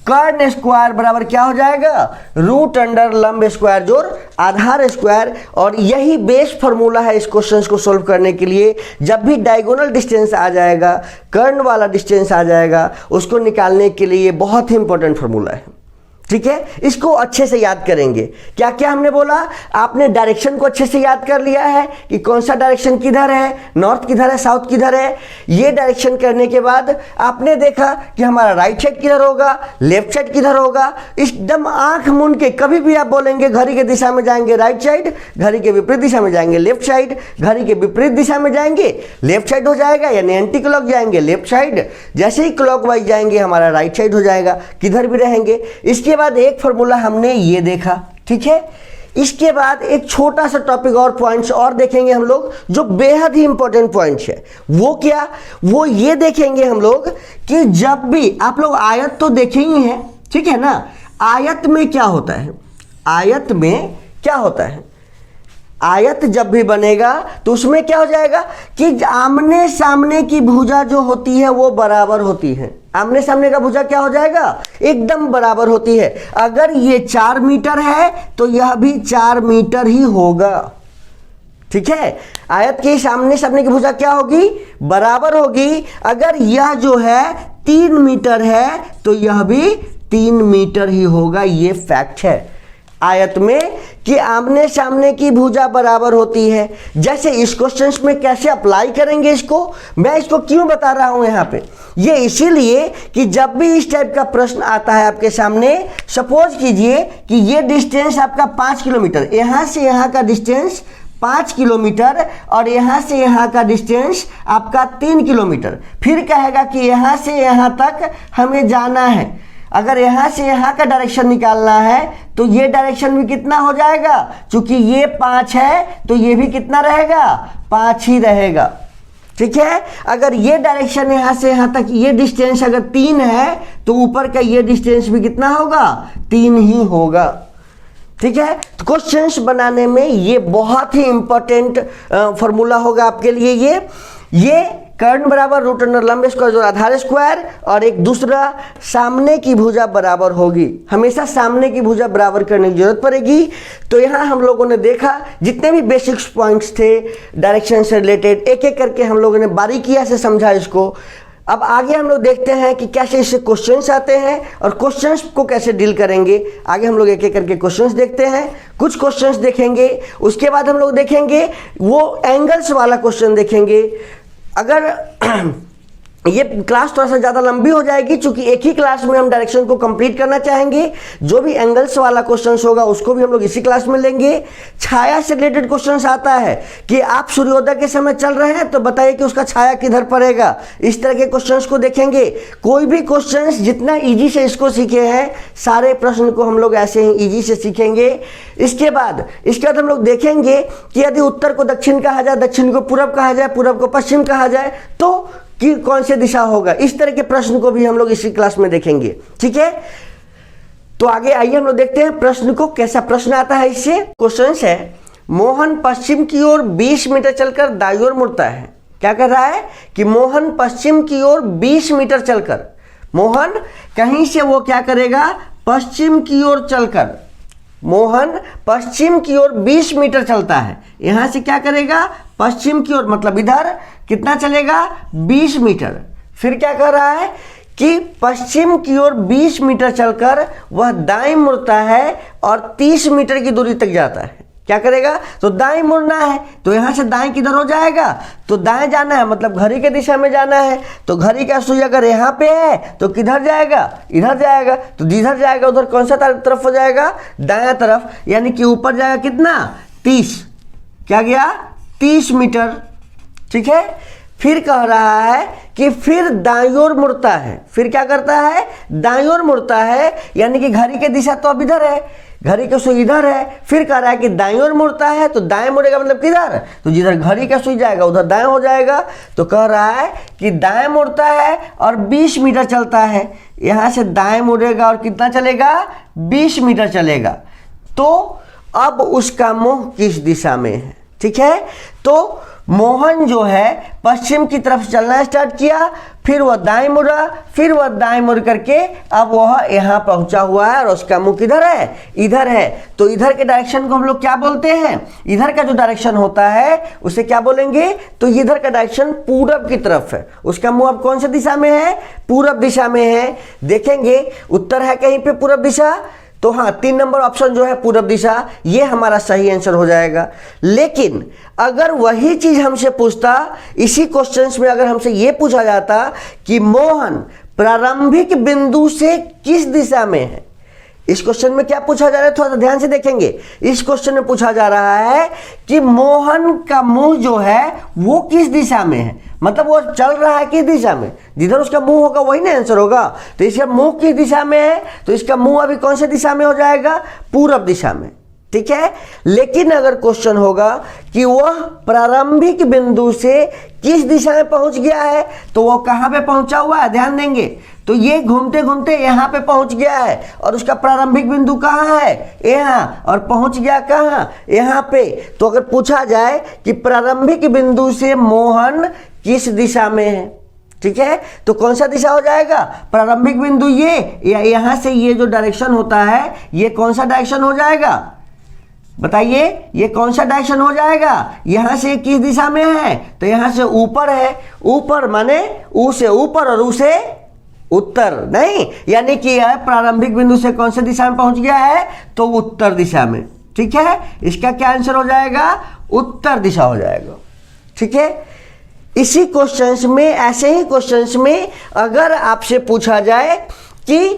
कर्ण स्क्वायर बराबर क्या हो जाएगा? रूट अंडर लंब स्क्वायर जोड़ आधार स्क्वायर। और यही बेस्ट फॉर्मूला है इस क्वेश्चन को सोल्व करने के लिए। जब भी डायगोनल डिस्टेंस आ जाएगा, कर्ण वाला डिस्टेंस आ जाएगा, उसको निकालने के लिए बहुत ही इंपॉर्टेंट फॉर्मूला है। ठीक है, इसको अच्छे से याद करेंगे। क्या क्या हमने बोला? आपने डायरेक्शन को अच्छे से याद कर लिया है कि कौन सा डायरेक्शन किधर है, नॉर्थ किधर है, साउथ किधर है। ये डायरेक्शन करने के बाद आपने देखा कि हमारा राइट साइड किधर होगा, लेफ्ट साइड किधर होगा। एकदम आंख मूंद के कभी भी आप बोलेंगे घड़ी के दिशा में जाएंगे राइट साइड, घड़ी के विपरीत दिशा में जाएंगे लेफ्ट साइड, घड़ी के विपरीत दिशा में जाएंगे लेफ्ट साइड हो जाएगा, यानी एंटी क्लॉक जाएंगे लेफ्ट साइड। जैसे ही क्लॉकवाइज जाएंगे हमारा राइट साइड हो जाएगा, किधर भी रहेंगे। इसके बाद एक फॉर्मूला हमने ये देखा। ठीक है, इसके बाद एक छोटा सा टॉपिक और पॉइंट्स और देखेंगे हम लोग, जो बेहद ही इंपॉर्टेंट पॉइंट्स है। वो क्या? वो ये देखेंगे हम लोग कि जब भी आप लोग आयत तो देखे ही हैं, ठीक है ना। आयत में क्या होता है? आयत में क्या होता है? आयत जब भी बनेगा तो उसमें क्या हो जाएगा कि आमने सामने की भुजा जो होती है वो बराबर होती है। आमने सामने का भुजा क्या हो जाएगा? एकदम बराबर होती है। अगर ये 4 मीटर है तो यह भी 4 मीटर ही होगा। ठीक है, आयत के सामने सामने की भुजा क्या होगी? बराबर होगी। अगर यह जो है 3 मीटर है तो यह भी 3 मीटर ही होगा। ये फैक्ट है आयत में कि आमने सामने की भुजा बराबर होती है। जैसे इस क्वेश्चन में कैसे अप्लाई करेंगे इसको, मैं इसको क्यों बता रहा हूं यहां पे, ये इसीलिए कि जब भी इस टाइप का प्रश्न आता है आपके सामने, सपोज कीजिए कि ये डिस्टेंस आपका 5 किलोमीटर, यहां से यहां का डिस्टेंस 5 किलोमीटर और यहां से यहां का डिस्टेंस आपका 3 किलोमीटर। फिर कहेगा कि यहां से यहां तक हमें जाना है। अगर यहां से यहां का डायरेक्शन निकालना है तो ये डायरेक्शन भी कितना हो जाएगा? चूंकि ये 5 है तो ये भी कितना रहेगा? 5 ही रहेगा। ठीक है, अगर ये डायरेक्शन यहां से यहां तक, ये डिस्टेंस अगर 3 है तो ऊपर का ये डिस्टेंस भी कितना होगा? 3 ही होगा। ठीक है, तो क्वेश्चंस बनाने में ये बहुत ही इंपॉर्टेंट फॉर्मूला होगा आपके लिए। ये कर्ण बराबर रूट अंडर लंब स्क्वायर जो आधार स्क्वायर, और एक दूसरा सामने की भुजा बराबर होगी। हमेशा सामने की भुजा बराबर करने की जरूरत पड़ेगी। तो यहाँ हम लोगों ने देखा जितने भी बेसिक्स पॉइंट्स थे डायरेक्शन से रिलेटेड, एक एक करके हम लोगों ने बारीकियां से समझा इसको। अब आगे हम लोग देखते हैं कि कैसे इससे क्वेश्चंस आते हैं और क्वेश्चंस को कैसे डील करेंगे। आगे हम लोग एक एक करके क्वेश्चंस देखते हैं, कुछ क्वेश्चंस देखेंगे, उसके बाद हम लोग देखेंगे वो एंगल्स वाला क्वेश्चन देखेंगे। अगर ये क्लास थोड़ा सा ज़्यादा लंबी हो जाएगी क्योंकि एक ही क्लास में हम डायरेक्शन को कंप्लीट करना चाहेंगे। जो भी एंगल्स वाला क्वेश्चंस होगा उसको भी हम लोग इसी क्लास में लेंगे। छाया से रिलेटेड क्वेश्चंस आता है कि आप सूर्योदय के समय चल रहे हैं तो बताइए कि उसका छाया किधर पड़ेगा। इस तरह के क्वेश्चंस को देखेंगे। कोई भी क्वेश्चंस जितना ईजी से इसको सीखे हैं, सारे प्रश्न को हम लोग ऐसे ही ईजी से सीखेंगे। इसके बाद हम लोग देखेंगे कि यदि उत्तर को दक्षिण कहा जाए, दक्षिण को पूरब कहा जाए, पूरब को पश्चिम कहा जाए तो कि कौन सी दिशा होगा। इस तरह के प्रश्न को भी हम लोग इसी क्लास में देखेंगे। ठीक है, तो आगे आइए हम लोग देखते हैं प्रश्न को, कैसा प्रश्न आता है। इससे क्वेश्चन है मोहन पश्चिम की ओर 20 मीटर चलकर दाईं ओर मुड़ता है। क्या कर रहा है कि मोहन पश्चिम की ओर 20 मीटर चलकर, मोहन कहीं से वो क्या करेगा, पश्चिम की ओर चलकर, मोहन पश्चिम की ओर 20 मीटर चलता है। यहां से क्या करेगा, पश्चिम की ओर, मतलब इधर कितना चलेगा, 20 मीटर। फिर क्या कर रहा है कि पश्चिम की ओर 20 मीटर चलकर वह दाएं मुड़ता है और 30 मीटर की दूरी तक जाता है। क्या करेगा, तो दाएं मुड़ना है, तो यहां से दाएं किधर हो जाएगा, तो दाएं जाना है, मतलब घड़ी के दिशा में जाना है। तो घड़ी का सुई अगर यहाँ पे है तो किधर जाएगा, इधर जाएगा। तो जिधर जाएगा उधर कौन सा तरफ हो जाएगा, दायां तरफ, यानी कि ऊपर जाएगा कितना, 30। क्या गया, 30 मीटर। ठीक है। फिर कह रहा है कि फिर दाईं ओर मुड़ता है। फिर क्या करता है, दाईं ओर मुड़ता है, यानी कि घड़ी की दिशा तो अब इधर है, घड़ी का सुई इधर है। फिर कह रहा है कि दाईं ओर मुड़ता है, तो दाएं मुड़ेगा मतलब किधर, तो जिधर घड़ी का सुई जाएगा उधर दाएं हो जाएगा। तो कह रहा है कि दाएं मुड़ता है और 20 मीटर चलता है। यहां से दाएं मुड़ेगा और कितना चलेगा, 20 मीटर चलेगा। तो अब उसका मुंह किस दिशा में है। ठीक है। तो मोहन जो है पश्चिम की तरफ चलना स्टार्ट किया, फिर वह दाएं मुड़ा, फिर वह दाएं मुड़ करके अब वह यहाँ पहुंचा हुआ है और उसका मुंह किधर है, इधर है। तो इधर के डायरेक्शन को हम लोग क्या बोलते हैं, इधर का जो डायरेक्शन होता है उसे क्या बोलेंगे, तो इधर का डायरेक्शन पूरब की तरफ है। उसका मुंह अब कौन सी दिशा में है, पूरब दिशा में है। देखेंगे उत्तर है कहीं पे पूरब दिशा, तो हाँ 3 नंबर ऑप्शन जो है पूरब दिशा, ये हमारा सही आंसर हो जाएगा। लेकिन अगर वही चीज हमसे पूछता, इसी क्वेश्चंस में अगर हमसे ये पूछा जाता कि मोहन प्रारंभिक बिंदु से किस दिशा में है, इस क्वेश्चन में क्या पूछा जा रहा है, थोड़ा सा ध्यान से देखेंगे। इस क्वेश्चन में पूछा जा रहा है कि मोहन का मुंह जो है वो किस दिशा में है, मतलब वो चल रहा है किस दिशा में, जिधर उसका मुंह होगा वही ना आंसर होगा। तो इसका मुंह किस दिशा में है, तो इसका मुंह अभी कौन से दिशा में हो जाएगा, पूरब दिशा में। ठीक है। लेकिन अगर क्वेश्चन होगा कि वह प्रारंभिक बिंदु से किस दिशा में पहुंच गया है, तो वह कहां पे पहुंचा हुआ है, ध्यान देंगे। तो ये घूमते घूमते यहां पे पहुंच गया है और उसका प्रारंभिक बिंदु कहां है, यहां, और पहुंच गया कहां, यहां पे। तो अगर पूछा जाए कि प्रारंभिक बिंदु से मोहन किस दिशा में है, ठीक है, तो कौन सा दिशा हो जाएगा, प्रारंभिक बिंदु ये, या यहां से ये जो डायरेक्शन होता है ये कौन सा डायरेक्शन हो जाएगा, बताइए ये कौन सा डायरेक्शन हो जाएगा। यहां से किस दिशा में है, तो यहां से ऊपर है, ऊपर माने ऊ से ऊपर और ऊ से उत्तर नहीं, यानी कि यह प्रारंभिक बिंदु से कौन से दिशा में पहुंच गया है, तो उत्तर दिशा में। ठीक है। इसका क्या आंसर हो जाएगा, उत्तर दिशा हो जाएगा। ठीक है। इसी क्वेश्चंस में, ऐसे ही क्वेश्चंस में अगर आपसे पूछा जाए कि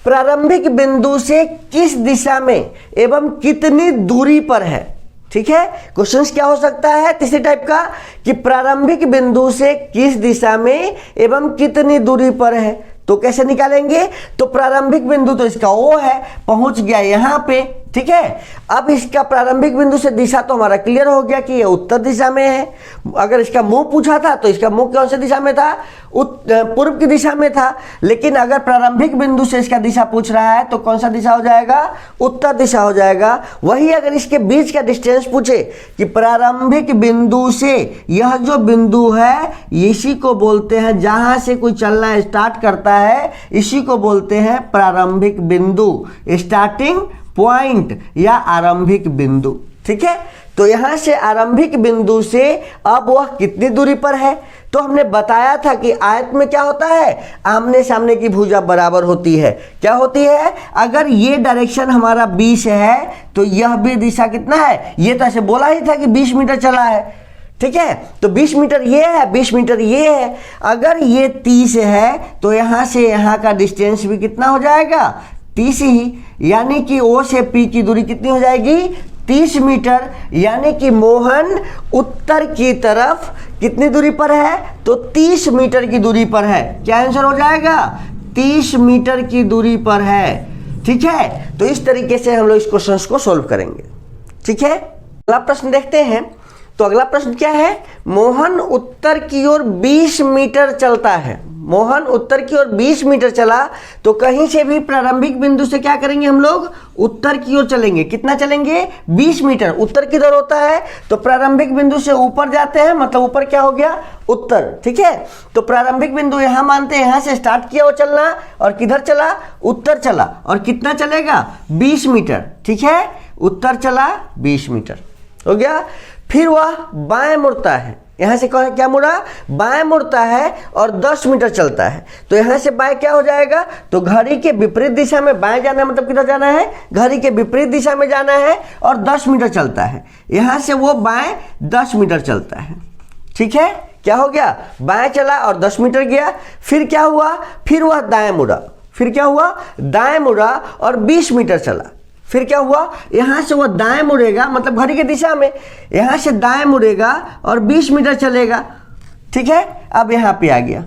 प्रारंभिक बिंदु से किस दिशा में एवं कितनी दूरी पर है, ठीक है, क्वेश्चंस क्या हो सकता है तीसरे टाइप का, कि प्रारंभिक बिंदु से किस दिशा में एवं कितनी दूरी पर है। तो कैसे निकालेंगे, तो प्रारंभिक बिंदु तो इसका ओ है, पहुंच गया यहां पे। ठीक है। अब इसका प्रारंभिक बिंदु से दिशा तो हमारा क्लियर हो गया कि ये उत्तर दिशा में है। अगर इसका मुंह पूछा था तो इसका मुंह कौन सी दिशा में था, पूर्व की दिशा में था। लेकिन अगर प्रारंभिक बिंदु से इसका दिशा पूछ रहा है तो कौन सा दिशा हो जाएगा, उत्तर दिशा हो जाएगा। वही अगर इसके बीच का डिस्टेंस पूछे कि प्रारंभिक बिंदु से यह जो बिंदु है इसी को बोलते हैं, जहां से कोई चलना स्टार्ट करता है इसी को बोलते हैं प्रारंभिक बिंदु, स्टार्टिंग पॉइंट या आरंभिक बिंदु। ठीक है। तो यहां से आरंभिक बिंदु से अब वह कितनी दूरी पर है, तो हमने बताया था कि आयत में क्या होता है, आमने सामने की भुजा बराबर होती है। क्या होती है, अगर ये डायरेक्शन हमारा 20 है तो यह भी दिशा कितना है, ये तो ऐसे बोला ही था कि 20 मीटर चला है। ठीक है। तो 20 मीटर ये है, 20 मीटर ये है। अगर ये 30 है तो यहां से यहां का डिस्टेंस भी कितना हो जाएगा, 30 ही, यानी कि ओ से पी की दूरी कितनी हो जाएगी, 30 मीटर। यानी कि मोहन उत्तर की तरफ कितनी दूरी पर है, तो 30 मीटर की दूरी पर है। क्या आंसर हो जाएगा, 30 मीटर की दूरी पर है। ठीक है। तो इस तरीके से हम लोग इस क्वेश्चन को सोल्व करेंगे। ठीक है। अगला प्रश्न देखते हैं। तो अगला प्रश्न क्या है, मोहन उत्तर की ओर 20 मीटर चलता है। मोहन उत्तर की ओर 20 मीटर चला तो कहीं से भी प्रारंभिक बिंदु से क्या करेंगे हम लोग, उत्तर की ओर चलेंगे। कितना चलेंगे, 20 मीटर। उत्तर किधर होता है, तो प्रारंभिक बिंदु से ऊपर जाते हैं, मतलब ऊपर क्या हो गया, उत्तर। ठीक है, तो प्रारंभिक बिंदु यहां मानते हैं, यहां से स्टार्ट किया वो चलना और किधर चला, उत्तर चला। और कितना चलेगा, 20 मीटर। ठीक है, उत्तर चला 20 मीटर, हो गया। फिर वह बाएं मुड़ता है, यहां से क्या मुड़ा, बाएं मुड़ता है और 10 मीटर चलता है। तो यहां से बाएं क्या हो जाएगा, तो घड़ी के विपरीत दिशा में बाएं जाना है, मतलब किधर जाना है, घड़ी के विपरीत दिशा में जाना है और 10 मीटर चलता है। यहां से वो बाएं 10 मीटर चलता है। ठीक है, क्या हो गया, बाएं चला और 10 मीटर गया। फिर क्या हुआ, फिर वह दाएं मुड़ा, फिर क्या हुआ, दाएं मुड़ा और 20 मीटर चला। फिर क्या हुआ, यहां से वो दाएं मुड़ेगा, मतलब घड़ी की दिशा में, यहां से दाएं मुड़ेगा और 20 मीटर चलेगा। ठीक है, अब यहां पे आ गया,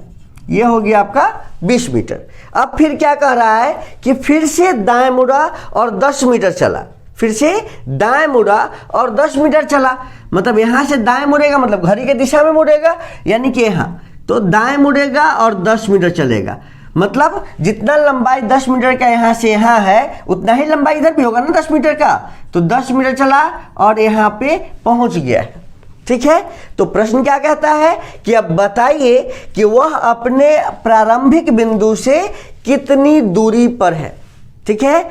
ये हो गया आपका 20 मीटर। अब फिर क्या कह रहा है कि फिर से दाएं मुड़ा और 10 मीटर चला। फिर से दाएं मुड़ा और 10 मीटर चला, मतलब यहां से दाएं मुड़ेगा, मतलब घड़ी की दिशा में मुड़ेगा, यानी कि यहां तो दाएं मुड़ेगा और 10 मीटर चलेगा। मतलब जितना लंबाई 10 मीटर का यहाँ से यहाँ है उतना ही लंबाई इधर भी होगा ना 10 मीटर का। तो 10 मीटर चला और यहाँ पे पहुंच गया है। ठीक है, तो प्रश्न क्या कहता है कि अब बताइए कि वह अपने प्रारंभिक बिंदु से कितनी दूरी पर है। ठीक है,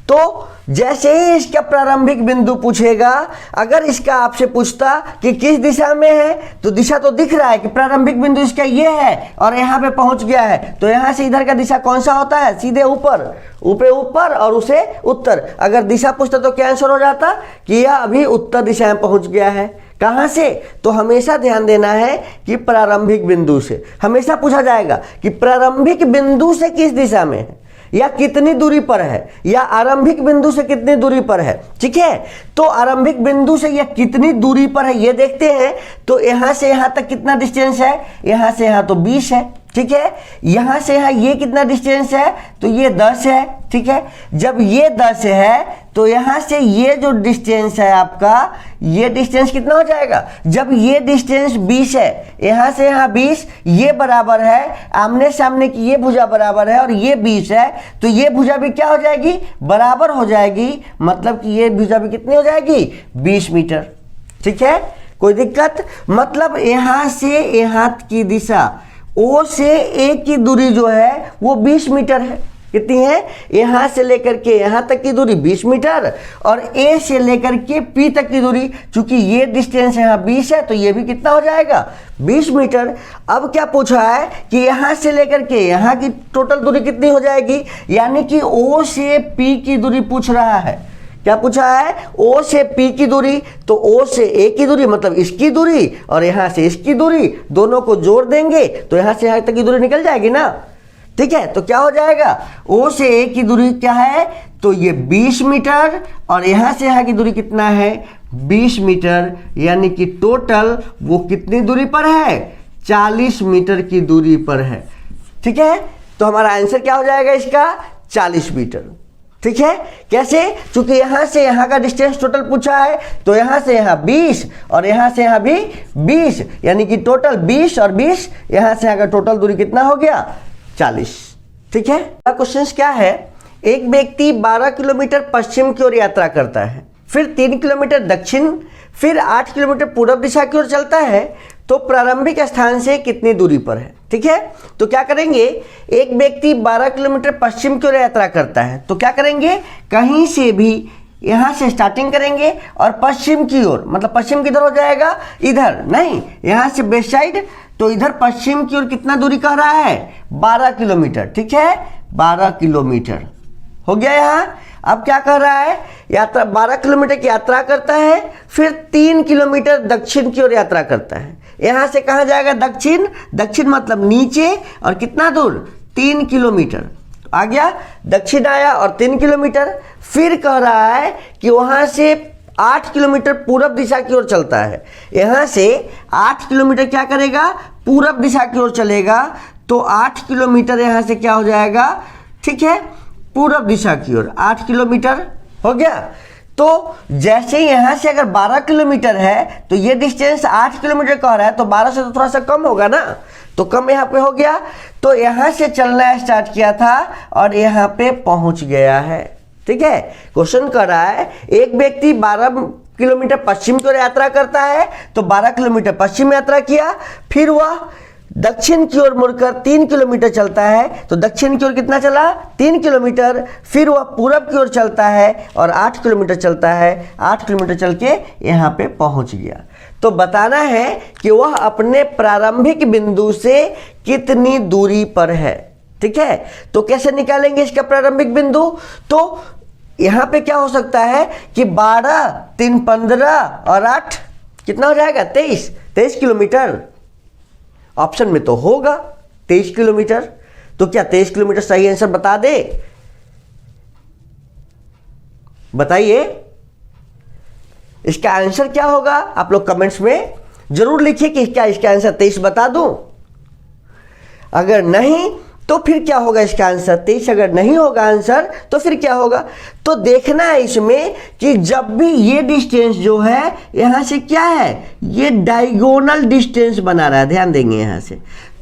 तो जैसे ही इसका प्रारंभिक बिंदु पूछेगा, अगर इसका आपसे पूछता कि किस दिशा में है, तो दिशा तो दिख रहा है कि प्रारंभिक बिंदु इसका ये है और यहाँ पे पहुंच गया है। तो यहाँ से इधर का दिशा कौन सा होता है, सीधे ऊपर, ऊपर और उसे उत्तर। अगर दिशा पूछता तो क्या आंसर हो जाता कि यह अभी उत्तर दिशा में पहुंच गया है। कहाँ से, तो हमेशा ध्यान देना है कि प्रारंभिक बिंदु से। हमेशा पूछा जाएगा कि प्रारंभिक बिंदु से किस दिशा में है, या कितनी दूरी पर है, या आरंभिक बिंदु से कितनी दूरी पर है। ठीक है, तो आरंभिक बिंदु से यह कितनी दूरी पर है ये देखते हैं। तो यहां से यहां तक कितना डिस्टेंस है, यहां से यहां तो 20 है। ठीक है, यहां से यहां ये कितना डिस्टेंस है, तो ये 10 है। ठीक है, जब ये 10 है तो यहां से ये जो डिस्टेंस है आपका, ये डिस्टेंस कितना हो जाएगा, जब ये डिस्टेंस 20 है, यहां से यहां 20, ये बराबर है, आमने सामने की ये भुजा बराबर है और ये 20 है, तो ये भुजा भी क्या हो जाएगी, बराबर हो जाएगी। मतलब कि ये भुजा भी कितनी हो जाएगी, 20 मीटर। ठीक है, कोई दिक्कत, मतलब यहां से यहां की दिशा ओ से ए की दूरी जो है वो 20 मीटर है। कितनी है, यहां से लेकर के यहां तक की दूरी 20 मीटर और ए से लेकर के पी तक की दूरी, चूंकि ये डिस्टेंस यहां 20 है तो ये भी कितना हो जाएगा, 20 मीटर। अब क्या पूछा है कि यहां से लेकर के यहां की टोटल दूरी कितनी हो जाएगी, यानी कि ओ से पी की दूरी पूछ रहा है। क्या पूछा है, ओ से पी की दूरी, तो ओ से ए की दूरी मतलब इसकी दूरी और यहां से इसकी दूरी, दोनों को जोड़ देंगे तो यहां से यहां तक की दूरी निकल जाएगी ना। ठीक है, तो क्या हो जाएगा, ओ से ए की दूरी क्या है, तो ये 20 मीटर और यहां से यहां की दूरी कितना है, 20 मीटर, यानी कि टोटल वो कितनी दूरी पर है, 40 मीटर की दूरी पर है। ठीक है, तो हमारा आंसर क्या हो जाएगा इसका, 40 मीटर। ठीक है, कैसे, क्योंकि यहां से यहां का डिस्टेंस टोटल पूछा है, तो यहां से यहां 20 और यहां से यहां भी 20, यानी कि टोटल 20 और 20, यहां से यहां का टोटल दूरी कितना हो गया, 40। ठीक है, क्वेश्चन क्या है, एक व्यक्ति 12 किलोमीटर पश्चिम की ओर यात्रा करता है, फिर 3 किलोमीटर दक्षिण, फिर 8 किलोमीटर पूर्व दिशा की ओर चलता है, तो प्रारंभिक स्थान से कितनी दूरी पर है। ठीक है, तो क्या करेंगे, एक व्यक्ति 12 किलोमीटर पश्चिम की ओर यात्रा करता है, तो क्या करेंगे, कहीं से भी यहां से स्टार्टिंग करेंगे और पश्चिम की ओर, मतलब पश्चिम किधर हो जाएगा, इधर नहीं, यहां से वेस्ट साइड, तो इधर पश्चिम की ओर कितना दूरी कह रहा है, 12 किलोमीटर। ठीक है, 12 किलोमीटर हो गया यहाँ। अब क्या कर रहा है, यात्रा 12 किलोमीटर की यात्रा करता है, फिर 3 किलोमीटर दक्षिण की ओर यात्रा करता है। यहां से कहां जाएगा, दक्षिण, दक्षिण मतलब नीचे, और कितना दूर, 3 किलोमीटर आ गया, दक्षिण आया और 3 किलोमीटर। फिर कह रहा है कि वहां से 8 किलोमीटर पूरब दिशा की ओर चलता है, यहां से 8 किलोमीटर क्या करेगा, पूरब दिशा की ओर चलेगा, तो 8 किलोमीटर यहां से क्या हो जाएगा, ठीक है, पूरब दिशा की ओर 8 किलोमीटर हो गया। तो जैसे यहां से अगर 12 किलोमीटर है तो ये डिस्टेंस 8 किलोमीटर कह रहा है, तो 12 से तो थोड़ा सा कम होगा ना, तो कम यहाँ पे हो गया, तो यहाँ से चलना स्टार्ट किया था और यहाँ पे पहुंच गया है। ठीक है, क्वेश्चन कर रहा है एक व्यक्ति 12 किलोमीटर पश्चिम की ओर यात्रा करता है, तो 12 किलोमीटर पश्चिम यात्रा किया, फिर वह दक्षिण की ओर मुड़कर 3 किलोमीटर चलता है, तो दक्षिण की ओर कितना चला 3 किलोमीटर, फिर वह पूरब की ओर चलता है और 8 किलोमीटर चलता है, 8 किलोमीटर चल के यहाँ पे पहुंच गया। तो बताना है कि वह अपने प्रारंभिक बिंदु से कितनी दूरी पर है। ठीक है, तो कैसे निकालेंगे इसका प्रारंभिक बिंदु, तो यहाँ पे क्या हो सकता है कि 12 3 15 और 8 कितना हो जाएगा 23 किलोमीटर। ऑप्शन में तो होगा 23 किलोमीटर, तो क्या 23 किलोमीटर सही आंसर बता दे, बताइए इसका आंसर क्या होगा। आप लोग कमेंट्स में जरूर लिखिए कि क्या इसका आंसर 23 बता दूं। अगर नहीं तो फिर क्या होगा इसका आंसर, 23 अगर नहीं होगा आंसर तो फिर क्या होगा। तो देखना है इसमें कि जब भी ये डिस्टेंस जो है यहां से क्या है, ये डायगोनल डिस्टेंस बना रहा है, ध्यान देंगे यहां से।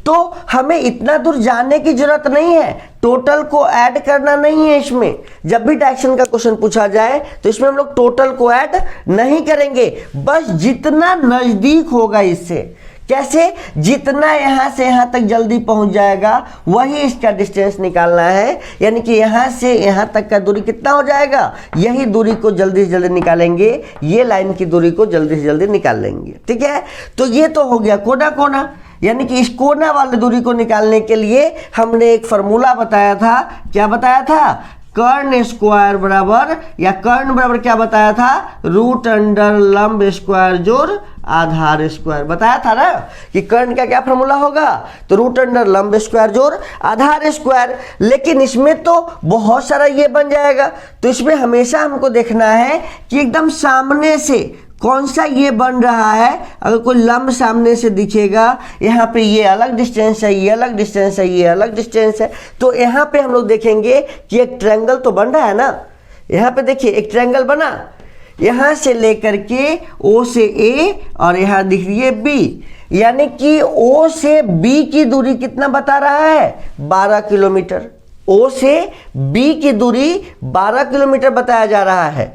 तो हमें इतना दूर जाने की जरूरत नहीं है, टोटल को ऐड करना नहीं है इसमें। जब भी डायरेक्शन का क्वेश्चन पूछा जाए तो इसमें हम लोग टोटल को ऐड नहीं करेंगे, बस जितना नजदीक होगा इससे। कैसे, जितना यहां से यहां तक जल्दी पहुंच जाएगा वही इसका डिस्टेंस निकालना है। यानी कि यहां से यहां तक का दूरी कितना हो जाएगा, यही दूरी को जल्दी से जल्दी निकालेंगे, ये लाइन की दूरी को जल्दी से जल्दी निकाल लेंगे। ठीक है, तो ये तो हो गया कोना कोना, यानी कि इस कोना वाली दूरी को निकालने के लिए हमने एक फॉर्मूला बताया था। क्या बताया था, कर्ण स्क्वायर बराबर, या कर्ण बराबर क्या बताया था, रूट अंडर लंब स्क्वायर जोड़ आधार स्क्वायर बताया था ना, कि कर्ण का क्या फॉर्मूला होगा, तो रूट अंडर लंब स्क्वायर जोड़ आधार स्क्वायर। लेकिन इसमें तो बहुत सारा ये बन जाएगा, तो इसमें हमेशा हमको देखना है कि एकदम सामने से कौन सा ये बन रहा है। अगर कोई लंब सामने से दिखेगा, यहाँ पे ये अलग डिस्टेंस है, ये अलग डिस्टेंस है, ये अलग डिस्टेंस है, तो यहाँ पे हम लोग देखेंगे कि एक ट्रायंगल तो बन रहा है ना। यहाँ पे देखिए एक ट्रायंगल बना, यहाँ से लेकर के O से A और यहाँ दिख रही है B, यानी कि O से B की दूरी कितना बता रहा है, 12 किलोमीटर। O से B की दूरी 12 किलोमीटर बताया जा रहा है।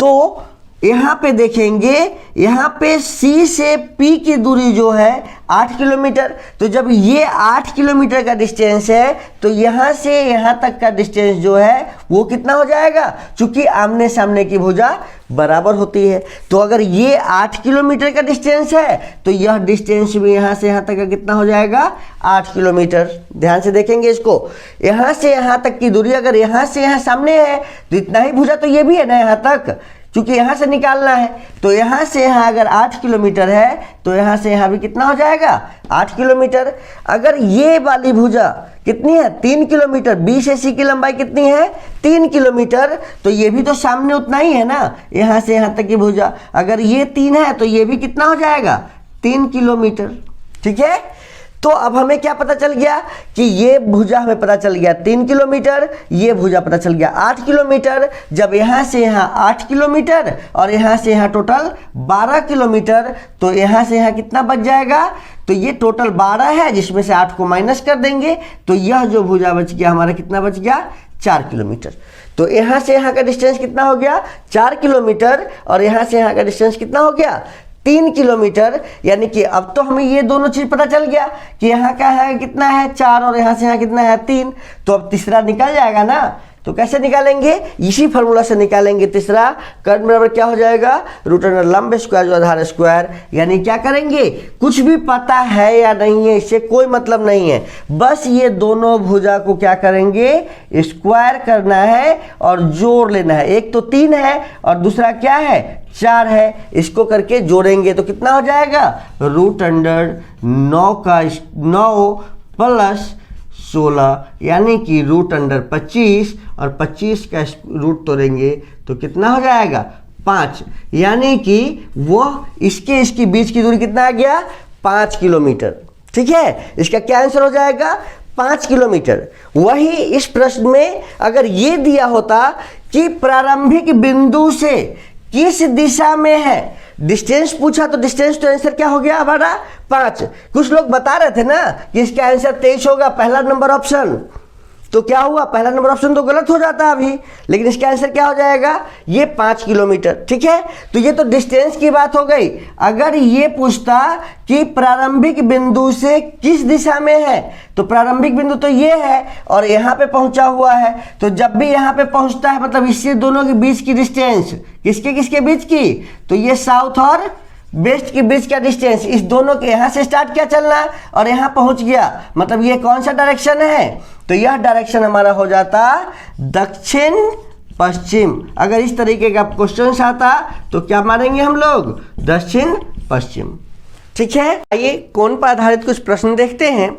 तो यहाँ पे देखेंगे, यहाँ पे C से P की दूरी जो है 8 किलोमीटर। तो जब ये 8 किलोमीटर का डिस्टेंस है तो यहाँ से यहाँ तक का डिस्टेंस जो है वो कितना हो जाएगा, चूंकि आमने सामने की भुजा बराबर होती है। तो अगर ये 8 किलोमीटर का डिस्टेंस है तो यह डिस्टेंस भी यहाँ से यहाँ तक का कितना हो जाएगा, 8 किलोमीटर। ध्यान से देखेंगे इसको, यहाँ से यहाँ तक की दूरी अगर यहाँ से यहाँ सामने है तो इतना ही भुजा तो ये भी है ना यहाँ तक, क्योंकि यहाँ से निकालना है। तो यहाँ से यहाँ अगर 8 किलोमीटर है तो यहाँ से यहाँ भी कितना हो जाएगा, 8 किलोमीटर। अगर ये वाली भुजा कितनी है, 3 किलोमीटर, बी से सी की लंबाई कितनी है, 3 किलोमीटर, तो ये भी तो सामने उतना ही है ना, यहाँ से यहाँ तक की भुजा। अगर ये 3 है तो ये भी कितना हो जाएगा, 3 किलोमीटर। ठीक है, तो अब हमें क्या पता चल गया कि ये भुजा हमें पता चल गया 3 किलोमीटर, ये भुजा पता चल गया 8 किलोमीटर। जब यहाँ से यहाँ 8 किलोमीटर और यहाँ से यहाँ टोटल 12 किलोमीटर, तो यहाँ से यहाँ कितना बच जाएगा, तो ये टोटल 12 है, जिसमें से 8 को माइनस कर देंगे, तो यह जो भुजा बच गया हमारा कितना बच गया, 4 किलोमीटर। तो यहाँ से यहाँ का डिस्टेंस कितना हो गया, 4 किलोमीटर, और यहाँ से यहाँ का डिस्टेंस कितना हो गया, 3 किलोमीटर। यानी कि अब तो हमें ये दोनों चीज पता चल गया कि यहाँ का है कितना है 4 और यहाँ से यहाँ कितना है 3, तो अब तीसरा निकल जाएगा ना। तो कैसे निकालेंगे, इसी फॉर्मूला से निकालेंगे। तीसरा कर्ण बराबर क्या हो जाएगा, रूट अंडर लंब स्क्वायर जो आधार स्क्वायर। यानी क्या करेंगे, कुछ भी पता है या नहीं है इससे कोई मतलब नहीं है, बस ये दोनों भुजा को क्या करेंगे, स्क्वायर करना है और जोड़ लेना है। एक तो 3 है और दूसरा क्या है, 4 है, इसको करके जोड़ेंगे तो कितना हो जाएगा, रूट अंडर 9 प्लस 16, यानी कि रूट अंडर 25, और 25 का रूट तोड़ेंगे तो कितना हो जाएगा, 5। यानी कि वो इसके बीच की दूरी कितना आ गया, 5 किलोमीटर। ठीक है, इसका क्या आंसर हो जाएगा, 5 किलोमीटर। वही इस प्रश्न में अगर ये दिया होता कि प्रारंभिक बिंदु से किस दिशा में है, डिस्टेंस पूछा तो डिस्टेंस तो आंसर क्या हो गया हमारा 5। कुछ लोग बता रहे थे ना कि इसका आंसर 23 होगा, पहला नंबर ऑप्शन। तो क्या हुआ, पहला नंबर ऑप्शन तो गलत हो जाता है अभी, लेकिन इसका आंसर क्या हो जाएगा, ये 5 किलोमीटर। ठीक है, तो ये तो डिस्टेंस की बात हो गई। अगर ये पूछता कि प्रारंभिक बिंदु से किस दिशा में है, तो प्रारंभिक बिंदु तो ये है और यहाँ पे पहुंचा हुआ है, तो जब भी यहाँ पे पहुंचता है मतलब इससे दोनों के बीच की डिस्टेंस, किसके किसके बीच की, तो ये साउथ और वेस्ट के बीच का डिस्टेंस, इस दोनों के यहाँ से स्टार्ट किया चलना और यहाँ पहुंच गया, मतलब ये कौन सा डायरेक्शन है, तो यह डायरेक्शन हमारा हो जाता दक्षिण पश्चिम। अगर इस तरीके का क्वेश्चन आता तो क्या मानेंगे हम लोग, दक्षिण पश्चिम। ठीक है, आइए कोण पर आधारित कुछ प्रश्न देखते हैं।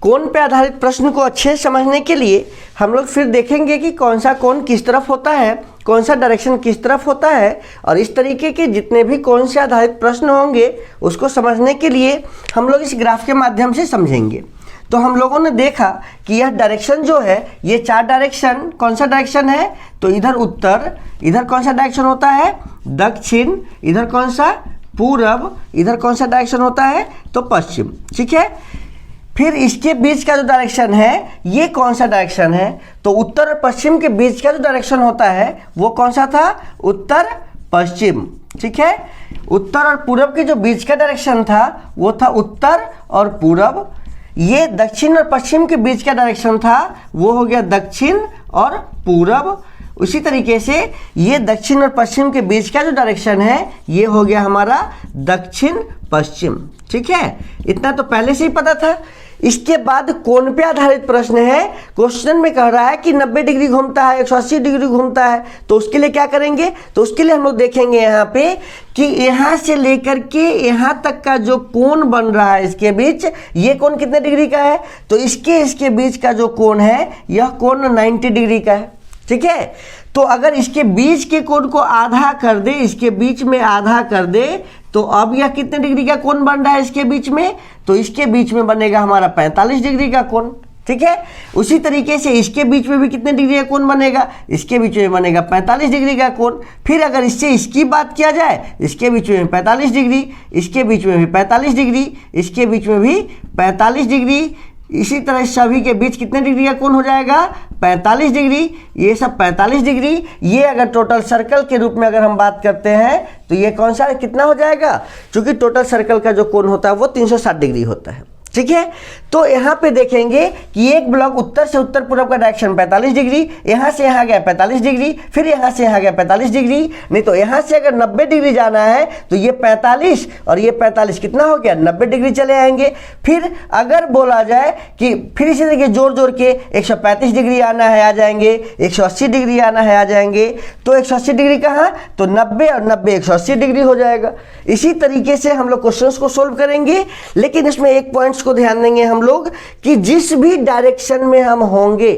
कोण पे आधारित प्रश्न को अच्छे से समझने के लिए हम लोग फिर देखेंगे कि कौन सा कोण किस तरफ होता है, कौन सा डायरेक्शन किस तरफ होता है, और इस तरीके के जितने भी कोण से आधारित प्रश्न होंगे उसको समझने के लिए हम लोग इस ग्राफ के माध्यम से समझेंगे। तो हम लोगों ने देखा कि यह डायरेक्शन जो है, ये 4 डायरेक्शन, कौन सा डायरेक्शन है, तो इधर उत्तर, इधर कौन सा डायरेक्शन होता है, दक्षिण, इधर कौन सा, पूरब, इधर कौन सा डायरेक्शन होता है, तो पश्चिम। ठीक है, फिर इसके बीच का जो डायरेक्शन है ये कौन सा डायरेक्शन है, तो उत्तर और पश्चिम के बीच का जो डायरेक्शन होता है वो कौन सा था, उत्तर पश्चिम। ठीक है, उत्तर और पूरब के जो बीच का डायरेक्शन था वो था उत्तर और पूरब। ये दक्षिण और पश्चिम के बीच का डायरेक्शन था वो हो गया दक्षिण और पूरब। उसी तरीके से ये दक्षिण और पश्चिम के बीच का जो डायरेक्शन है ये हो गया हमारा दक्षिण पश्चिम। ठीक है, इतना तो पहले से ही पता था। इसके बाद कोण पे आधारित प्रश्न है। क्वेश्चन में कह रहा है कि 90 डिग्री घूमता है, 180 डिग्री घूमता है, तो उसके लिए क्या करेंगे, तो उसके लिए हम लोग देखेंगे यहाँ पे कि यहाँ से लेकर के यहाँ तक का जो कोण बन रहा है इसके बीच, ये कोण कितने डिग्री का है, तो इसके बीच का जो कोण है यह कोण 90 डिग्री का है। ठीक है, तो अगर इसके बीच के कोण को आधा कर दे, इसके बीच में आधा कर दे, तो अब यह कितने डिग्री का कोण बन रहा है इसके बीच में, तो इसके बीच में बनेगा हमारा 45 डिग्री का कोण। ठीक है, उसी तरीके से इसके बीच में भी कितने डिग्री का कोण बनेगा, इसके बीच में बनेगा 45 डिग्री का कोण। फिर अगर इससे इसकी बात किया जाए, इसके बीच में 45 डिग्री, इसके बीच में भी 45 डिग्री, इसके बीच में भी 45 डिग्री, इसी तरह सभी के बीच कितने डिग्री का कोण हो जाएगा, 45 डिग्री, ये सब 45 डिग्री। ये अगर टोटल सर्कल के रूप में अगर हम बात करते हैं तो ये कौन सा कितना हो जाएगा, क्योंकि टोटल सर्कल का जो कोण होता है वो 360 डिग्री होता है। ठीक है, तो यहाँ पे देखेंगे कि एक ब्लॉक उत्तर से उत्तर पूर्व का डायरेक्शन 45 डिग्री, यहाँ से यहाँ गया 45 डिग्री, फिर यहाँ से यहाँ गया 45 डिग्री, नहीं तो यहाँ से अगर 90 डिग्री जाना है तो ये 45 और ये 45 कितना हो गया, 90 डिग्री चले आएंगे। फिर अगर बोला जाए कि फिर इसी तरीके जोड़ जोड़ के 135 डिग्री आना है आ जाएंगे, 180 डिग्री आना है आ जाएंगे, तो 180 डिग्री कहाँ, तो 90 और 90 180 डिग्री हो जाएगा। इसी तरीके से हम लोग क्वेश्चंस को सोल्व करेंगे, लेकिन इसमें एक पॉइंट्स को ध्यान देंगे हम लोग कि जिस भी डायरेक्शन में हम होंगे,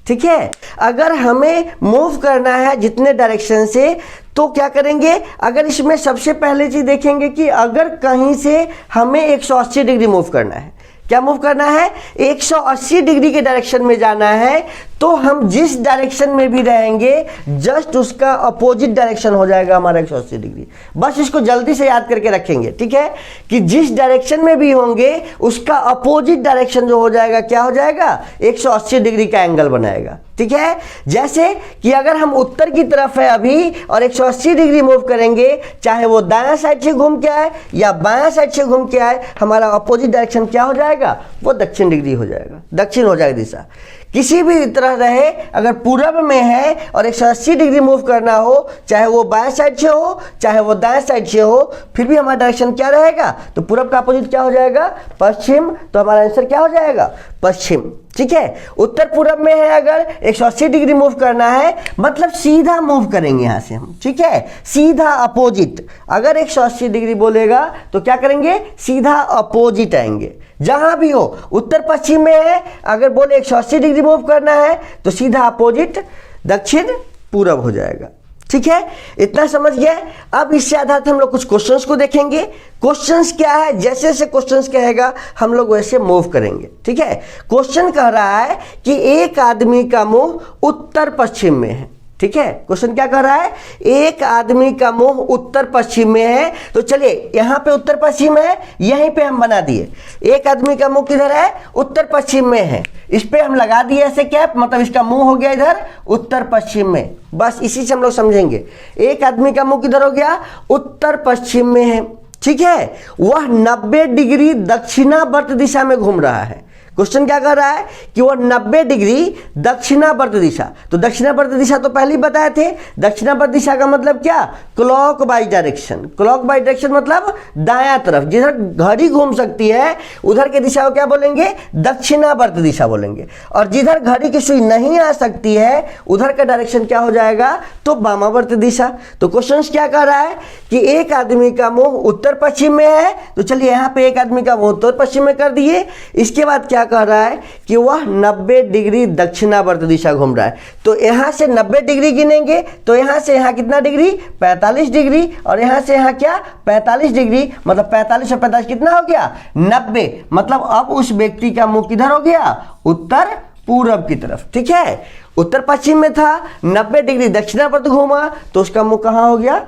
ठीक है, अगर हमें मूव करना है जितने डायरेक्शन से, तो क्या करेंगे, अगर इसमें सबसे पहले चीज देखेंगे कि अगर कहीं से हमें 180 डिग्री मूव करना है, क्या मूव करना है, 180 डिग्री के डायरेक्शन में जाना है, तो हम जिस डायरेक्शन में भी रहेंगे जस्ट उसका अपोजिट डायरेक्शन हो जाएगा हमारा 180 डिग्री। बस इसको जल्दी से याद करके रखेंगे, ठीक है, कि जिस डायरेक्शन में भी होंगे उसका अपोजिट डायरेक्शन जो हो जाएगा क्या हो जाएगा, 180 डिग्री का एंगल बनाएगा। ठीक है, जैसे कि अगर हम उत्तर की तरफ है अभी और 180 डिग्री मूव करेंगे, चाहे वो दायां साइड से घूम के आए या बायां साइड से घूम के आए, हमारा अपोजिट डायरेक्शन क्या हो जाएगा, वो दक्षिण डिग्री हो जाएगा, दक्षिण हो जाएगा दिशा। किसी भी तरह रहे, अगर पूरब में है और 180 डिग्री मूव करना हो, चाहे वो बाएं साइड से हो चाहे वो दाएं साइड से हो, फिर भी हमारा डायरेक्शन क्या रहेगा, तो पूरब का अपोजिट क्या हो जाएगा, पश्चिम, तो हमारा आंसर क्या हो जाएगा, पश्चिम। ठीक है, उत्तर पूरब में है अगर 180 डिग्री मूव करना है, मतलब सीधा मूव करेंगे यहां से हम, ठीक है, सीधा अपोजिट। अगर 180 डिग्री बोलेगा तो क्या करेंगे, सीधा अपोजिट आएंगे। जहां भी हो, उत्तर पश्चिम में है, अगर बोले 180 डिग्री मूव करना है तो सीधा अपोजिट दक्षिण पूरब हो जाएगा। ठीक है, इतना समझ गए। अब इससे आधारित हम लोग कुछ क्वेश्चंस को देखेंगे। क्वेश्चंस क्या है, जैसे जैसे क्वेश्चंस कहेगा हम लोग वैसे मूव करेंगे। ठीक है, क्वेश्चन कह रहा है कि एक आदमी का मुंह उत्तर पश्चिम में है, ठीक है, क्वेश्चन क्या कह रहा है, एक आदमी का मुंह उत्तर पश्चिम में है। तो चलिए यहां पे उत्तर पश्चिम है, यहीं पे हम बना दिए, एक आदमी का मुंह किधर है, उत्तर पश्चिम में है, इस पे हम लगा दिए ऐसे कैप, मतलब इसका मुंह हो गया इधर उत्तर पश्चिम में। बस इसी से हम लोग समझेंगे, एक आदमी का मुंह किधर हो गया, उत्तर पश्चिम में है। ठीक है, वह 90 डिग्री दक्षिणावर्त दिशा में घूम रहा है। क्वेश्चन क्या कर रहा है कि वह 90 डिग्री दक्षिणावर्त दिशा, तो दक्षिणावर्त दिशा तो पहले ही बताए थे, दक्षिणावर्त दिशा का मतलब क्या, clock wise direction. Clock wise direction मतलब दायां तरफ, जिधर घड़ी घूम सकती है उधर के दिशा को क्या बोलेंगे, दक्षिणावर्त दिशा बोलेंगे, और जिधर घड़ी की सुई नहीं आ सकती है उधर का डायरेक्शन क्या हो जाएगा, तो वामावर्त दिशा। तो क्वेश्चन क्या कर रहा है कि एक आदमी का मुंह उत्तर पश्चिम में है, तो चलिए यहाँ पे एक आदमी का मुंह उत्तर पश्चिम में कर दिए। इसके बाद क्या कह रहा है कि वह 90 डिग्री दक्षिणावर्त दिशा घूम रहा है। तो यहां से 90 डिग्री गिनेंगे, तो यहां से यहां कितना डिग्री, 45 डिग्री, और यहां से यहां क्या, 45 डिग्री, मतलब 45 और 45 कितना हो गया, 90। मतलब अब उस व्यक्ति का मुंह किधर हो गया, उत्तर पूरब की तरफ। ठीक है, उत्तर पश्चिम में था, 90 डिग्री दक्षिणावर्त घूमा, तो उसका मुंह कहां हो गया,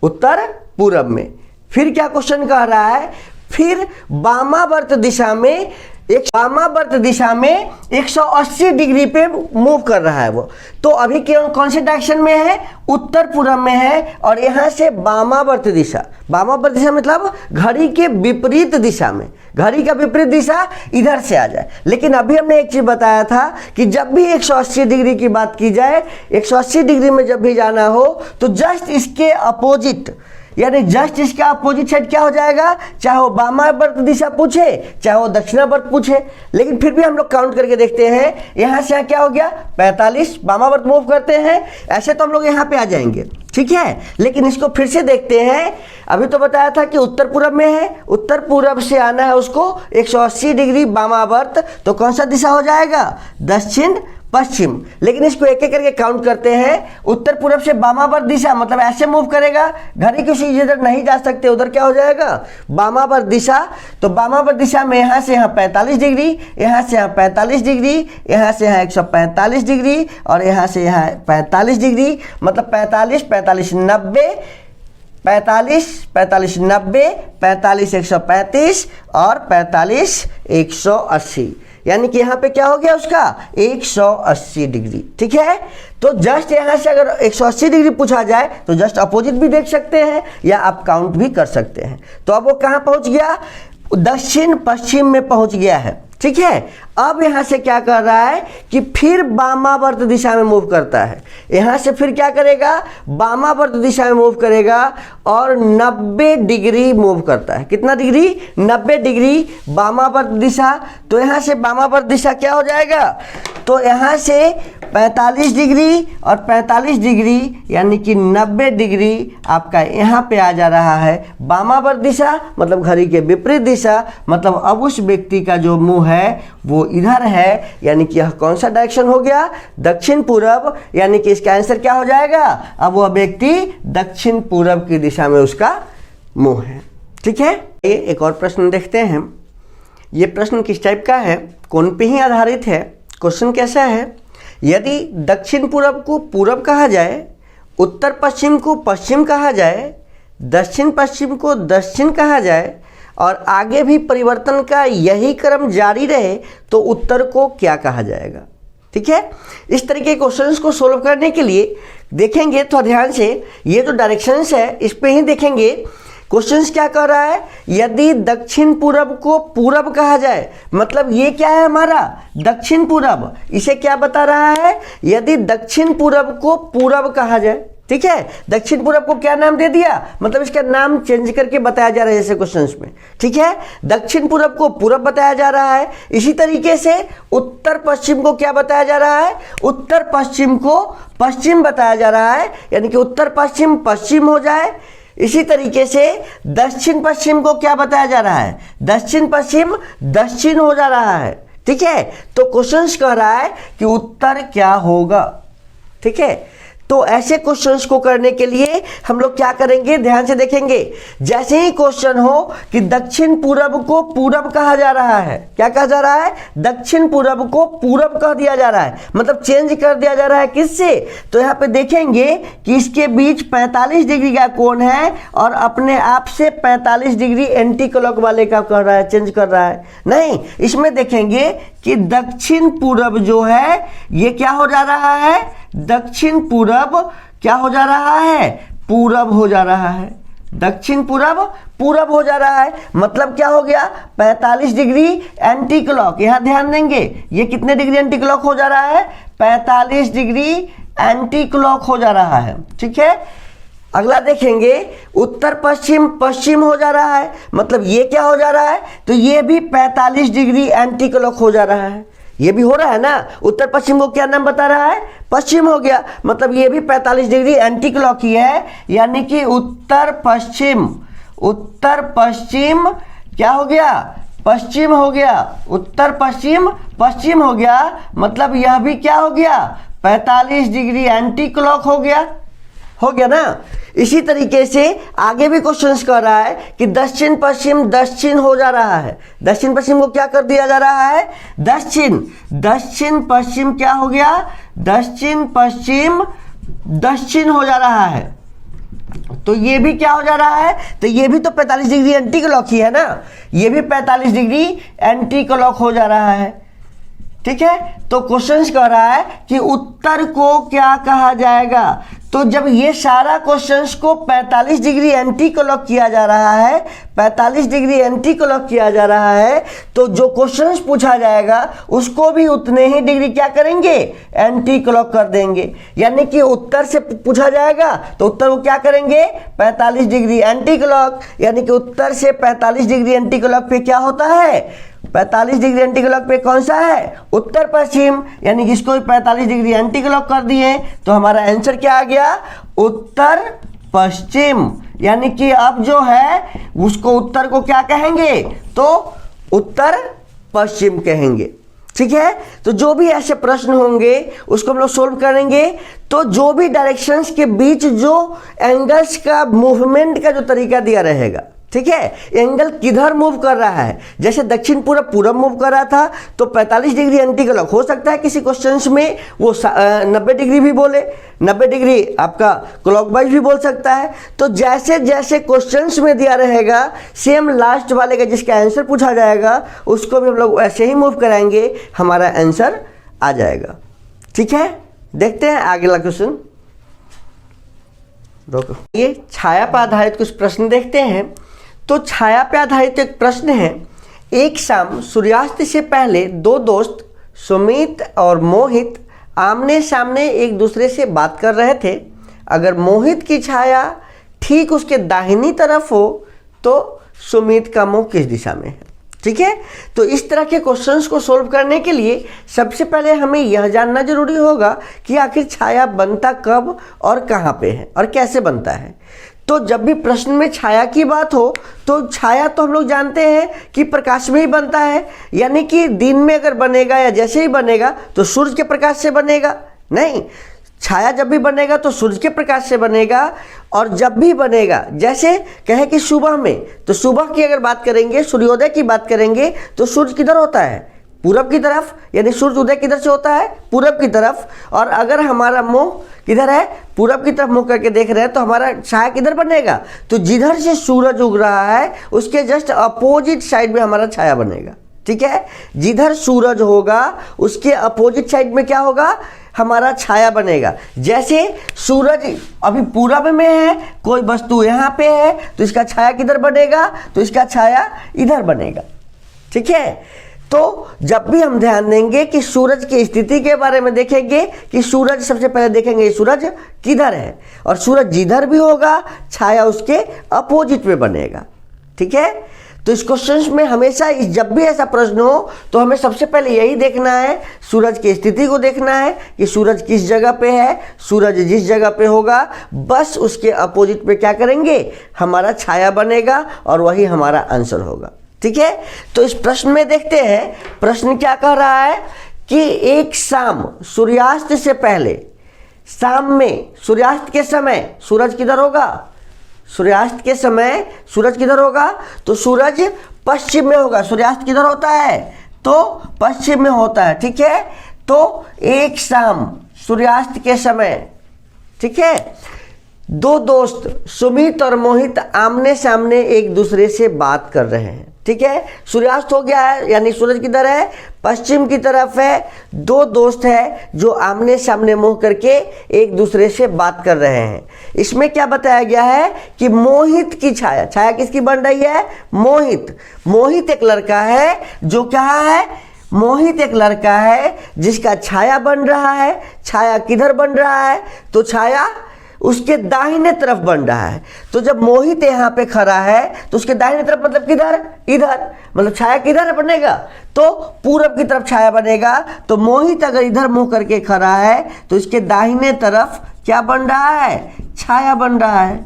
उत्तर पूरब में। फिर क्या क्वेश्चन कह रहा है, फिर वामावर्त दिशा में, एक वामावर्त दिशा में 180 डिग्री पे मूव कर रहा है वो। तो अभी कौन से डायरेक्शन में है, उत्तर पूर्व में है, और यहां से वामावर्त दिशा, वामावर्त दिशा मतलब घड़ी के विपरीत दिशा में, घड़ी का विपरीत दिशा इधर से आ जाए। लेकिन अभी हमने एक चीज बताया था कि जब भी 180 डिग्री की बात की जाए, 180 डिग्री में जब भी जाना हो तो जस्ट इसके अपोजिट, यानी जस्ट इसका अपोजिट साइड क्या हो जाएगा, चाहे वो वामावर्त दिशा पूछे चाहे वो दक्षिणावर्त पूछे। लेकिन फिर भी हम लोग काउंट करके देखते हैं, यहां से यहां क्या हो गया, 45, वामावर्त मूव करते हैं, ऐसे तो हम लोग यहां पे आ जाएंगे। ठीक है, लेकिन इसको फिर से देखते हैं। अभी तो बताया था कि उत्तर पूरब में है, उत्तर पूरब से आना है उसको 180 डिग्री वामावर्त, तो कौन सा दिशा हो जाएगा, दक्षिण पश्चिम। लेकिन इसको एक एक करके काउंट करते हैं, उत्तर पूरब से वामावर्त दिशा मतलब ऐसे मूव करेगा, घड़ी की सुई जिधर नहीं जा सकते उधर क्या हो जाएगा, वामावर्त दिशा। तो वामावर्त दिशा में यहाँ से यहाँ 45 डिग्री, यहाँ से यहाँ 45 डिग्री, यहाँ से यहाँ 145 डिग्री, और यहाँ से यहाँ 45 डिग्री, मतलब 45 45 90, 45 45 90, 45 135 और 45 180, यानी कि यहाँ पे क्या हो गया उसका 180 डिग्री। ठीक है, तो जस्ट यहाँ से अगर 180 डिग्री पूछा जाए तो जस्ट अपोजिट भी देख सकते हैं या आप काउंट भी कर सकते हैं। तो अब वो कहाँ पहुँच गया, दक्षिण पश्चिम में पहुँच गया है। ठीक है, अब यहां से क्या कर रहा है कि फिर वामावर्त दिशा में मूव करता है, यहां से फिर क्या करेगा, वामावर्त दिशा में मूव करेगा और 90 डिग्री मूव करता है। कितना डिग्री, 90 डिग्री वामावर्त दिशा। तो यहां से वामावर्त दिशा क्या हो जाएगा, तो यहां से 45 डिग्री और 45 डिग्री यानी कि 90 डिग्री आपका यहाँ पे आ जा रहा है वामावर्त दिशा, मतलब घड़ी के विपरीत दिशा। मतलब अब उस व्यक्ति का जो मुंह है वो इधर है, यानी कि यह कौन सा डायरेक्शन हो गया, दक्षिण पूरब। यानी कि इसका आंसर क्या हो जाएगा, अब वह व्यक्ति दक्षिण पूरब की दिशा में उसका मुंह है। ठीक है, ये एक और प्रश्न देखते हैं। ये प्रश्न किस टाइप का है, कौन पे ही आधारित है। क्वेश्चन कैसा है, यदि दक्षिण पूरब को पूरब कहा जाए, उत्तर पश्चिम को पश्चिम कहा जाए, दक्षिण पश्चिम को दक्षिण कहा जाए और आगे भी परिवर्तन का यही क्रम जारी रहे तो उत्तर को क्या कहा जाएगा। ठीक है, इस तरीके के क्वेश्चंस को सोल्व करने के लिए देखेंगे तो ध्यान से, ये जो डायरेक्शंस है इस पे ही देखेंगे। क्वेश्चंस क्या कर रहा है, यदि दक्षिण पूरब को पूरब कहा जाए, मतलब ये क्या है हमारा दक्षिण पूरब, इसे क्या बता रहा है, यदि दक्षिण पूरब को पूरब कहा जाए। ठीक है, दक्षिण पूरब को क्या नाम दे दिया, मतलब इसका नाम चेंज करके बताया जा रहा है जैसे क्वेश्चंस में। ठीक है, दक्षिण पूरब को पूरब बताया जा रहा है। इसी तरीके से उत्तर पश्चिम को क्या बताया जा रहा है, उत्तर पश्चिम को पश्चिम बताया जा रहा है, यानी कि उत्तर पश्चिम पश्चिम हो जाए। इसी तरीके से दक्षिण पश्चिम को क्या बताया जा रहा है, दक्षिण पश्चिम दक्षिण हो जा रहा है। ठीक है, तो क्वेश्चन कह रहा है कि उत्तर क्या होगा। ठीक है, तो ऐसे क्वेश्चंस को करने के लिए हम लोग क्या करेंगे, ध्यान से देखेंगे। जैसे ही क्वेश्चन हो कि दक्षिण पूरब को पूरब कहा जा रहा है, क्या कहा जा रहा है, दक्षिण पूरब को पूरब कह दिया जा रहा है, मतलब चेंज कर दिया जा रहा है किससे, तो यहाँ पे देखेंगे कि इसके बीच 45 डिग्री का कोण है और अपने आप से 45 डिग्री एंटी क्लॉक वाले का कर रहा है, चेंज कर रहा है। नहीं, इसमें देखेंगे कि दक्षिण पूरब जो है ये क्या हो जा रहा है, दक्षिण पूरब क्या हो जा रहा है, पूरब हो जा रहा है, दक्षिण पूरब पूरब हो जा रहा है। मतलब क्या हो गया, 45 डिग्री एंटी क्लॉक। यहां ध्यान देंगे ये कितने डिग्री एंटी क्लॉक हो जा रहा है, 45 डिग्री एंटी क्लॉक हो जा रहा है। ठीक है, अगला देखेंगे उत्तर पश्चिम पश्चिम हो जा रहा है, मतलब ये क्या हो जा रहा है, तो ये भी 45 डिग्री एंटी क्लॉक हो जा रहा है, ये भी हो रहा है ना। उत्तर पश्चिम को क्या नाम बता रहा है, पश्चिम हो गया, मतलब ये भी 45 डिग्री एंटी क्लॉक ही है, यानी कि उत्तर पश्चिम क्या हो गया, पश्चिम हो गया, उत्तर पश्चिम पश्चिम हो गया, मतलब यह भी क्या हो गया, 45 डिग्री एंटी क्लॉक हो गया ना। इसी तरीके से आगे भी क्वेश्चंस कर रहा है कि दक्षिण पश्चिम दक्षिण हो जा रहा है, दक्षिण पश्चिम को क्या कर दिया जा रहा है, दक्षिण पश्चिम क्या हो गया, दक्षिण पश्चिम दक्षिण हो जा रहा है, तो ये भी क्या हो जा रहा है, तो ये भी तो 45 डिग्री एंटी क्लॉक ही है ना, ये भी 45 डिग्री एंटी क्लॉक हो जा रहा है। ठीक है, तो क्वेश्चंस कह रहा है कि उत्तर को क्या कहा जाएगा, तो जब ये सारा क्वेश्चंस को 45 डिग्री एंटी क्लॉक किया जा रहा है, 45 डिग्री एंटी क्लॉक किया जा रहा है, तो जो क्वेश्चंस पूछा जाएगा उसको भी उतने ही डिग्री क्या करेंगे, एंटी क्लॉक कर देंगे। यानी कि उत्तर से पूछा जाएगा तो उत्तर को क्या करेंगे, 45 डिग्री एंटी क्लॉक, यानी कि उत्तर से 45 डिग्री एंटी क्लॉक पे क्या होता है, 45 डिग्री एंटी क्लॉक पे कौन सा है, उत्तर पश्चिम, यानी कि इसको 45 डिग्री एंटी क्लॉक कर दिए तो हमारा आंसर क्या आ गया, उत्तर पश्चिम। यानी कि अब जो है उसको उत्तर को क्या कहेंगे, तो उत्तर पश्चिम कहेंगे। ठीक है, तो जो भी ऐसे प्रश्न होंगे उसको हम लोग सोल्व करेंगे। तो जो भी डायरेक्शंस के बीच जो एंगल्स का मूवमेंट का जो तरीका दिया रहेगा, ठीक है, एंगल किधर मूव कर रहा है, जैसे दक्षिण पूरब पूरब मूव कर रहा था तो 45 डिग्री एंटी क्लॉक हो सकता है किसी क्वेश्चंस में वो 90 डिग्री भी बोले, 90 डिग्री आपका क्लॉकवाइज भी बोल सकता है। तो जैसे जैसे क्वेश्चंस में दिया रहेगा सेम लास्ट वाले का जिसका आंसर पूछा जाएगा उसको भी हम लोग वैसे ही मूव कराएंगे, हमारा आंसर आ जाएगा। ठीक है, देखते हैं अगला क्वेश्चन। ये छाया पर आधारित कुछ प्रश्न देखते हैं। तो छाया पे आधारित एक प्रश्न है, एक शाम सूर्यास्त से पहले दो दोस्त सुमित और मोहित आमने सामने एक दूसरे से बात कर रहे थे। अगर मोहित की छाया ठीक उसके दाहिनी तरफ हो तो सुमित का मुंह किस दिशा में है। ठीक है, तो इस तरह के क्वेश्चंस को सोल्व करने के लिए सबसे पहले हमें यह जानना जरूरी होगा कि आखिर छाया बनता कब और कहाँ पे है और कैसे बनता है। तो जब भी प्रश्न में छाया की बात हो तो छाया तो हम लोग जानते हैं कि प्रकाश में ही बनता है, यानी कि दिन में अगर बनेगा या जैसे ही बनेगा तो सूर्य के प्रकाश से बनेगा। नहीं, छाया जब भी बनेगा तो सूर्य के प्रकाश से बनेगा, और जब भी बनेगा जैसे कहे कि सुबह में, तो सुबह की अगर बात करेंगे, सूर्योदय की बात करेंगे तो सूर्य किधर होता है, पूरब की तरफ, यानी सूर्य उदय किधर से होता है, पूरब की तरफ। और अगर हमारा मुंह किधर है, पूरब की तरफ मुंह करके देख रहे हैं तो हमारा छाया किधर बनेगा, तो जिधर से सूरज उग रहा है उसके जस्ट अपोजिट साइड में हमारा छाया बनेगा। ठीक है, जिधर सूरज होगा उसके अपोजिट साइड में क्या होगा, हमारा छाया बनेगा। जैसे सूरज अभी पूरब में है, कोई वस्तु यहाँ पे है तो इसका छाया किधर बनेगा, तो इसका छाया इधर बनेगा। ठीक है, तो जब भी हम ध्यान देंगे कि सूरज की स्थिति के बारे में देखेंगे कि सूरज, सबसे पहले देखेंगे सूरज किधर है, और सूरज जिधर भी होगा छाया उसके अपोजिट में बनेगा। ठीक है, तो इस क्वेश्चन में हमेशा जब भी ऐसा प्रश्न हो तो हमें सबसे पहले यही देखना है, सूरज की स्थिति को देखना है कि सूरज किस जगह पे है। सूरज जिस जगह पे होगा बस उसके अपोजिट पे क्या करेंगे, हमारा छाया बनेगा और वही हमारा आंसर होगा। ठीक है, तो इस प्रश्न में देखते हैं, प्रश्न क्या कह रहा है कि एक शाम सूर्यास्त से पहले, शाम में सूर्यास्त के समय सूरज किधर होगा? सूर्यास्त के समय सूरज किधर होगा? तो सूरज पश्चिम में होगा। सूर्यास्त किधर होता है? तो पश्चिम में होता है। ठीक है, तो एक शाम सूर्यास्त के समय, ठीक है, दो दोस्त सुमित और मोहित आमने सामने एक दूसरे से बात कर रहे हैं। ठीक है, सूर्यास्त हो गया है, यानी सूरज किधर है? पश्चिम की तरफ है। दो दोस्त है जो आमने सामने मुंह करके एक दूसरे से बात कर रहे हैं। इसमें क्या बताया गया है कि मोहित की छाया, छाया किसकी बन रही है? मोहित। मोहित एक लड़का है जो क्या है? मोहित एक लड़का है जिसका छाया बन रहा है। छाया किधर बन रहा है? तो छाया उसके दाहिने तरफ बन रहा है। तो जब मोहित यहाँ पे खड़ा है तो उसके दाहिने तरफ मतलब किधर? इधर। मतलब छाया किधर बनेगा? तो पूरब की तरफ छाया बनेगा। तो मोहित अगर इधर मुंह करके खड़ा है तो इसके दाहिने तरफ क्या बन रहा है? छाया बन रहा है।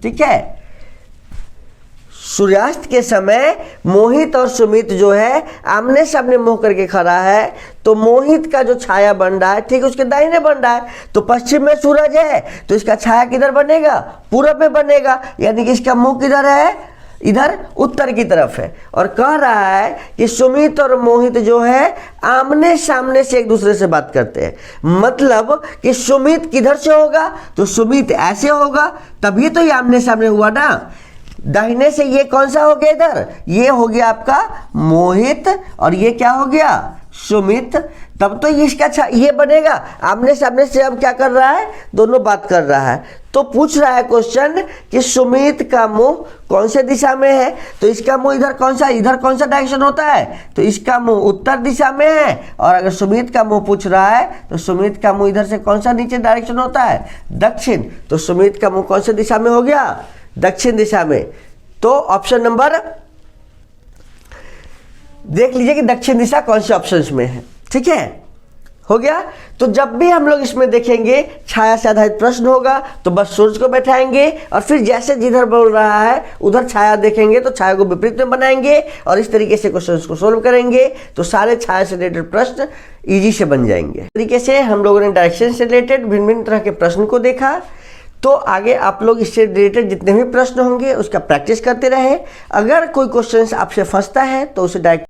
ठीक है, सूर्यास्त के समय मोहित और सुमित जो है आमने सामने मुंह करके खड़ा है, तो मोहित का जो छाया बन रहा है ठीक उसके दाहिने बन रहा है। तो पश्चिम में सूरज है तो इसका छाया किधर बनेगा? पूरब में बनेगा, यानी कि इसका मुंह किधर है? इधर उत्तर की तरफ है। और कह रहा है कि सुमित और मोहित जो है आमने सामने से एक दूसरे से बात करते हैं। मतलब कि सुमित किधर से होगा? तो सुमित ऐसे होगा, तभी तो ये आमने सामने हुआ ना। दाहिने से ये कौन सा हो गया? इधर ये हो गया आपका मोहित और ये क्या हो गया? सुमित। तब तो इसका ये बनेगा। आमने सामने से अब क्या कर रहा है? दोनों बात कर रहा है। तो पूछ रहा है क्वेश्चन कि सुमित का मुंह कौन से दिशा में है? तो इसका मुंह इधर कौन सा? इधर कौन सा डायरेक्शन होता है? तो इसका मुंह उत्तर दिशा में है। और अगर सुमित का मुंह पूछ रहा है तो सुमित का मुंह इधर से कौन सा नीचे डायरेक्शन होता है? दक्षिण। तो सुमित का मुंह कौन से दिशा में हो गया? दक्षिण दिशा में। तो ऑप्शन नंबर देख लीजिए कि दक्षिण दिशा कौन से ऑप्शंस में है। ठीक है, हो गया। तो जब भी हम लोग इसमें देखेंगे छाया से आधारित प्रश्न होगा तो बस सूरज को बैठाएंगे और फिर जैसे जिधर बोल रहा है उधर छाया देखेंगे तो छाया को विपरीत में बनाएंगे और इस तरीके से क्वेश्चंस को सोल्व करेंगे तो सारे छाया से रिलेटेड प्रश्न इजी से बन जाएंगे। इस तरीके से हम लोगों ने डायरेक्शन से रिलेटेड भिन्न भिन्न तरह के प्रश्न को देखा। तो आगे आप लोग इससे रिलेटेड जितने भी प्रश्न होंगे उसका प्रैक्टिस करते रहे। अगर कोई क्वेश्चन आपसे फंसता है तो उसे डायरेक्ट